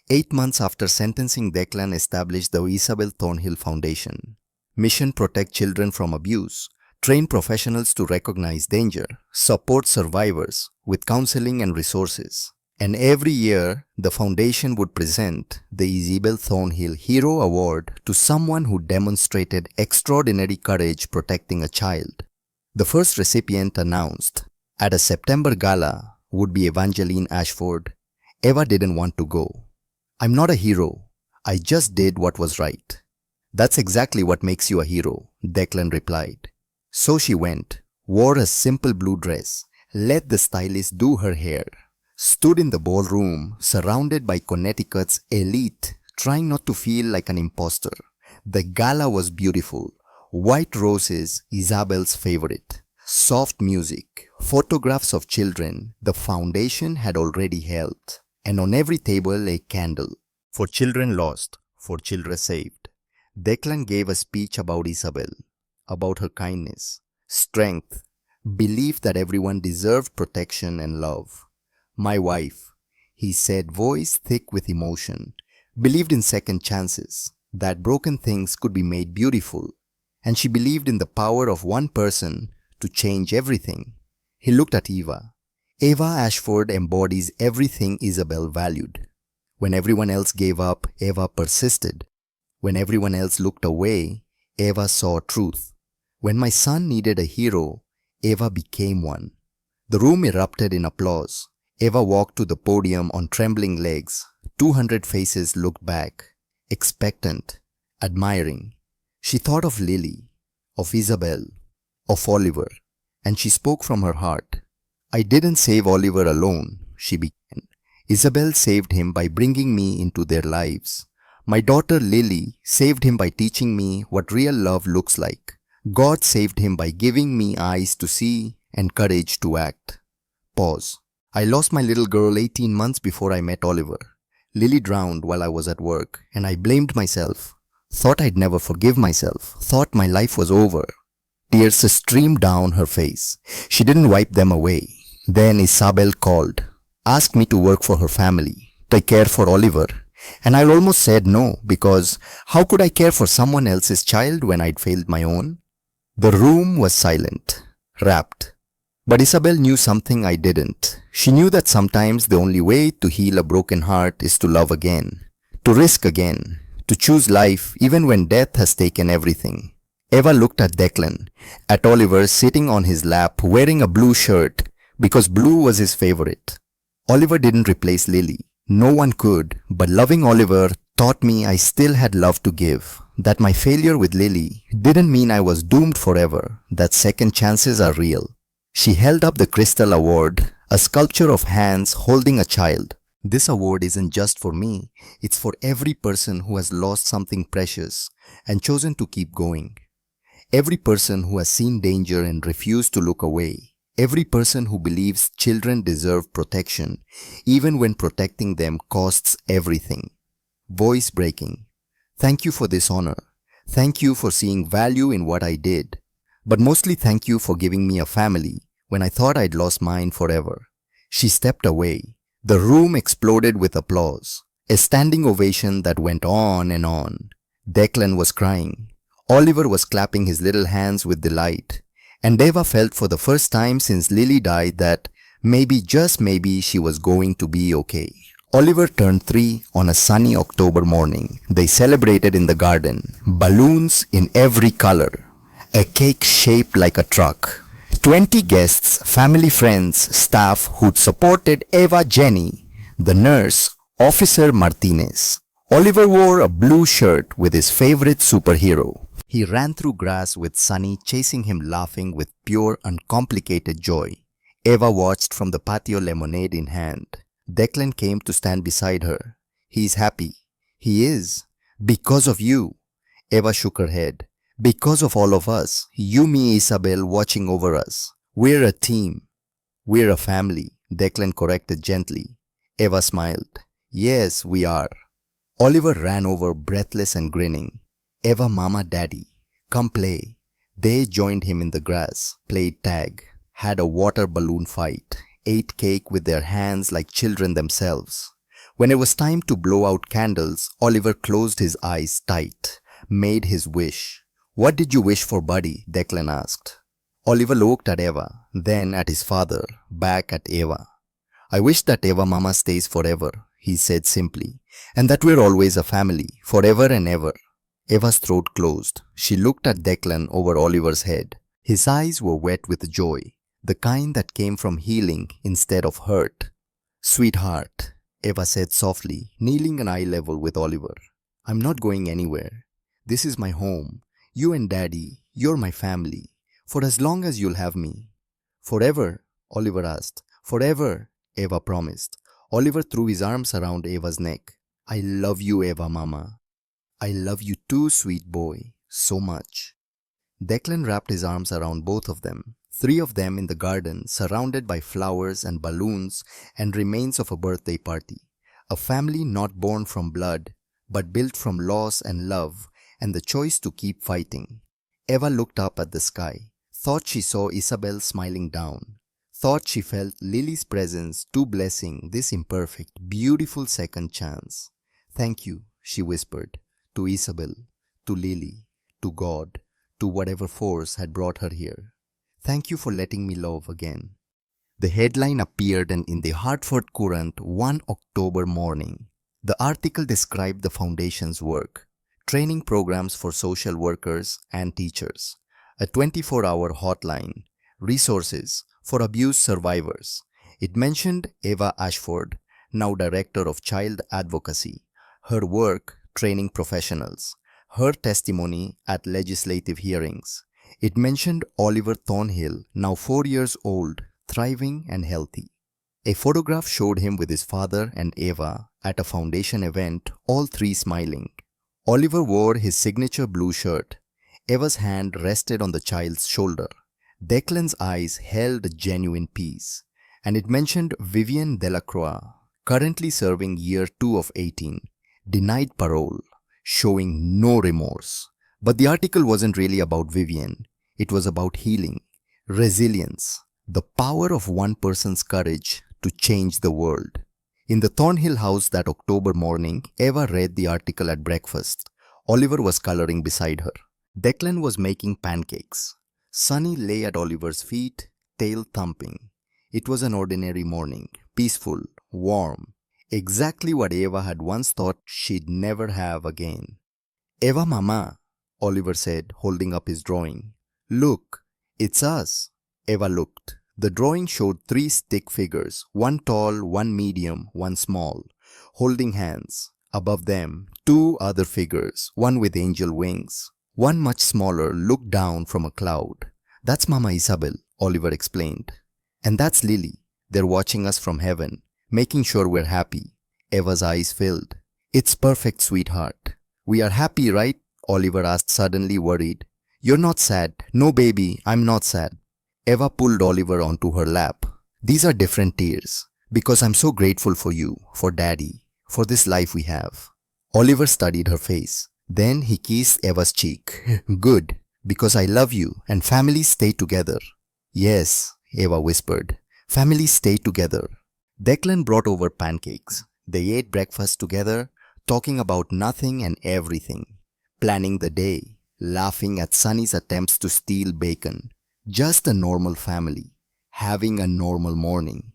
[SPEAKER 1] 8 months after sentencing, Declan established the Isabel Thornhill Foundation. Mission: protect children from abuse, train professionals to recognize danger, support survivors with counseling and resources. And every year, the foundation would present the Isabel Thornhill Hero Award to someone who demonstrated extraordinary courage protecting a child. The first recipient announced at a September gala would be Evangeline Ashford. Eva didn't want to go. I'm not a hero. I just did what was right. That's exactly what makes you a hero, Declan replied. So she went, wore a simple blue dress, let the stylist do her hair, stood in the ballroom surrounded by Connecticut's elite, trying not to feel like an imposter. The gala was beautiful. White roses, Isabel's favorite. Soft music, photographs of children the foundation had already helped. And on every table a candle. For children lost, for children saved. Declan gave a speech about Isabel, about her kindness, strength, belief that everyone deserved protection and love. My wife, he said, voice thick with emotion, believed in second chances, that broken things could be made beautiful. and she believed in the power of one person to change everything. He looked at Eva. Eva Ashford embodies everything Isabel valued. When everyone else gave up, Eva persisted. When everyone else looked away, Eva saw truth. When my son needed a hero, Eva became one. The room erupted in applause. Eva walked to the podium on trembling legs. 200 faces looked back, expectant, admiring. She thought of Lily, of Isabel, of Oliver, and she spoke from her heart. I didn't save Oliver alone, she began. Isabel saved him by bringing me into their lives. My daughter Lily saved him by teaching me what real love looks like. God saved him by giving me eyes to see and courage to act. Pause. I lost my little girl 18 months before I met Oliver. Lily drowned while I was at work, and I blamed myself. Thought I'd never forgive myself. Thought my life was over. Tears streamed down her face. She didn't wipe them away. Then Isabel called, asked me to work for her family, take care for Oliver. And I almost said no, because how could I care for someone else's child when I'd failed my own? The room was silent, rapt. But Isabel knew something I didn't. She knew that sometimes the only way to heal a broken heart is to love again, to risk again, to choose life even when death has taken everything. Eva looked at Declan, at Oliver sitting on his lap wearing a blue shirt because blue was his favorite. Oliver didn't replace Lily. No one could, but loving Oliver taught me I still had love to give, that my failure with Lily didn't mean I was doomed forever, that second chances are real. She held up the Crystal Award, a sculpture of hands holding a child. This award isn't just for me, it's for every person who has lost something precious and chosen to keep going. Every person who has seen danger and refused to look away. Every person who believes children deserve protection, even when protecting them costs everything. Voice breaking. Thank you for this honor. Thank you for seeing value in what I did. But mostly thank you for giving me a family when I thought I'd lost mine forever. She stepped away. The room exploded with applause. A standing ovation that went on and on. Declan was crying. Oliver was clapping his little hands with delight. And Eva felt for the first time since Lily died that maybe, just maybe, she was going to be okay. Oliver turned 3 on a sunny October morning. They celebrated in the garden. Balloons in every color. A cake shaped like a truck. 20 guests, family, friends, staff who'd supported Eva Jenny, the nurse, Officer Martinez. Oliver wore a blue shirt with his favorite superhero. He ran through grass with Sunny chasing him, laughing with pure, uncomplicated joy. Eva watched from the patio, lemonade in hand. Declan came to stand beside her. He's happy. He is. Because of you. Eva shook her head. Because of all of us. You, me, Isabel, watching over us. We're a team. We're a family, Declan corrected gently. Eva smiled. Yes, we are. Oliver ran over, breathless and grinning. Eva, Mama, Daddy, come play. They joined him in the grass, played tag, had a water balloon fight, ate cake with their hands like children themselves. When it was time to blow out candles, Oliver closed his eyes tight, made his wish. What did you wish for, buddy? Declan asked. Oliver looked at Eva, then at his father, back at Eva. I wish that Eva Mama stays forever, he said simply, and that we're always a family, forever and ever. Eva's throat closed. She looked at Declan over Oliver's head. His eyes were wet with joy, the kind that came from healing instead of hurt. Sweetheart, Eva said softly, kneeling an eye level with Oliver. I'm not going anywhere. This is my home. You and Daddy, you're my family. For as long as you'll have me. Forever, Oliver asked. Forever, Eva promised. Oliver threw his arms around Eva's neck. I love you, Eva Mama. I love you too, sweet boy, so much. Declan wrapped his arms around both of them, 3 of them in the garden, surrounded by flowers and balloons and remains of a birthday party. A family not born from blood, but built from loss and love and the choice to keep fighting. Eva looked up at the sky, thought she saw Isabel smiling down, thought she felt Lily's presence too blessing this imperfect, beautiful second chance. Thank you, she whispered. To Isabel, to Lily, to God, to whatever force had brought her here. Thank you for letting me love again. The headline appeared in the Hartford Courant one October morning. The article described the foundation's work, training programs for social workers and teachers, a 24-hour hotline, resources for abuse survivors. It mentioned Eva Ashford, now Director of Child Advocacy, her work training professionals, her testimony at legislative hearings. It mentioned Oliver Thornhill, now 4 years old, thriving and healthy. A photograph showed him with his father and Eva at a foundation event, all three smiling. Oliver wore his signature blue shirt. Eva's hand rested on the child's shoulder. Declan's eyes held genuine peace. And it mentioned Vivian Delacroix, currently serving year 2 of 18, denied parole, showing no remorse. But the article wasn't really about Vivian. It was about healing, resilience, the power of one person's courage to change the world. In the Thornhill house that October morning, Eva read the article at breakfast. Oliver was coloring beside her. Declan was making pancakes. Sunny lay at Oliver's feet, tail thumping. It was an ordinary morning, peaceful, warm, exactly what Eva had once thought she'd never have again. "Eva Mama," Oliver said, holding up his drawing. "Look, it's us." Eva looked. The drawing showed 3 stick figures, one tall, one medium, one small, holding hands. Above them, 2 other figures, one with angel wings. One much smaller looked down from a cloud. "That's Mama Isabel," Oliver explained. "And that's Lily. They're watching us from heaven, making sure we're happy." Eva's eyes filled. "It's perfect, sweetheart." "We are happy, right?" Oliver asked, suddenly worried. "You're not sad." "No, baby, I'm not sad." Eva pulled Oliver onto her lap. "These are different tears, because I'm so grateful for you, for Daddy, for this life we have." Oliver studied her face. Then he kissed Eva's cheek. "Good, because I love you and families stay together." "Yes," Eva whispered. "Families stay together." Declan brought over pancakes. They ate breakfast together, talking about nothing and everything, planning the day, laughing at Sunny's attempts to steal bacon. Just a normal family, having a normal morning.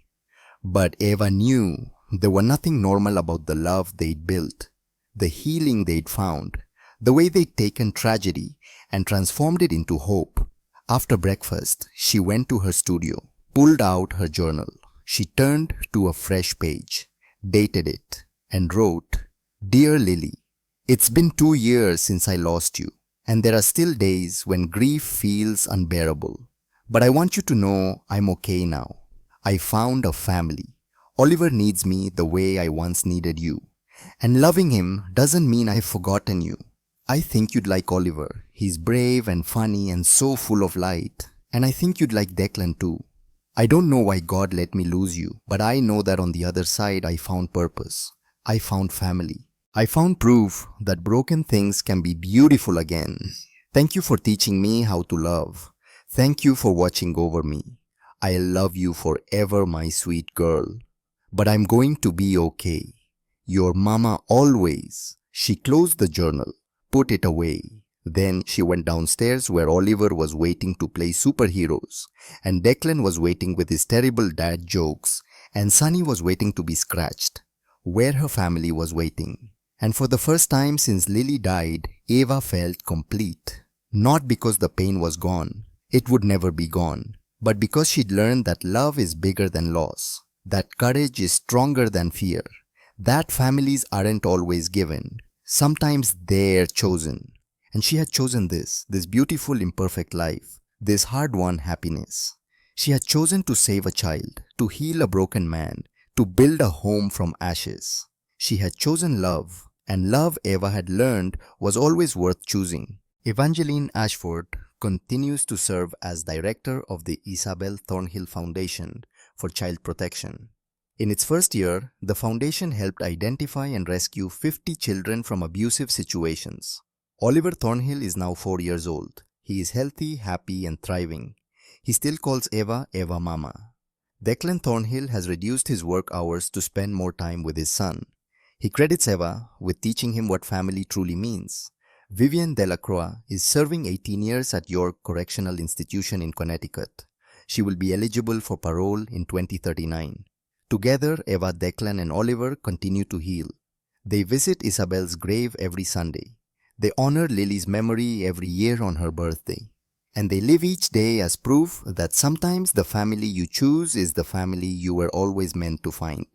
[SPEAKER 1] But Eva knew there was nothing normal about the love they'd built, the healing they'd found, the way they'd taken tragedy and transformed it into hope. After breakfast, she went to her studio, pulled out her journal. She turned to a fresh page, dated it, and wrote, "Dear Lily, it's been 2 years since I lost you, and there are still days when grief feels unbearable. But I want you to know I'm okay now. I found a family. Oliver needs me the way I once needed you. And loving him doesn't mean I've forgotten you. I think you'd like Oliver. He's brave and funny and so full of light. And I think you'd like Declan too. I don't know why God let me lose you, but I know that on the other side I found purpose. I found family. I found proof that broken things can be beautiful again. Thank you for teaching me how to love. Thank you for watching over me. I love you forever, my sweet girl. But I'm going to be okay. Your mama always." She closed the journal, put it away. Then she went downstairs where Oliver was waiting to play superheroes, and Declan was waiting with his terrible dad jokes, and Sunny was waiting to be scratched, where her family was waiting. And for the first time since Lily died, Eva felt complete. Not because the pain was gone. It would never be gone. But because she'd learned that love is bigger than loss, that courage is stronger than fear, that families aren't always given. Sometimes they're chosen. And she had chosen this beautiful imperfect life, this hard-won happiness. She had chosen to save a child, to heal a broken man, to build a home from ashes. She had chosen love, and love Eva had learned was always worth choosing. Evangeline Ashford continues to serve as director of the Isabel Thornhill Foundation for Child Protection. In its first year, the foundation helped identify and rescue 50 children from abusive situations. Oliver Thornhill is now 4 years old. He is healthy, happy, and thriving. He still calls Eva, Eva Mama. Declan Thornhill has reduced his work hours to spend more time with his son. He credits Eva with teaching him what family truly means. Vivian Delacroix is serving 18 years at York Correctional Institution in Connecticut. She will be eligible for parole in 2039. Together, Eva, Declan, and Oliver continue to heal. They visit Isabel's grave every Sunday. They honor Lily's memory every year on her birthday. And they live each day as proof that sometimes the family you choose is the family you were always meant to find.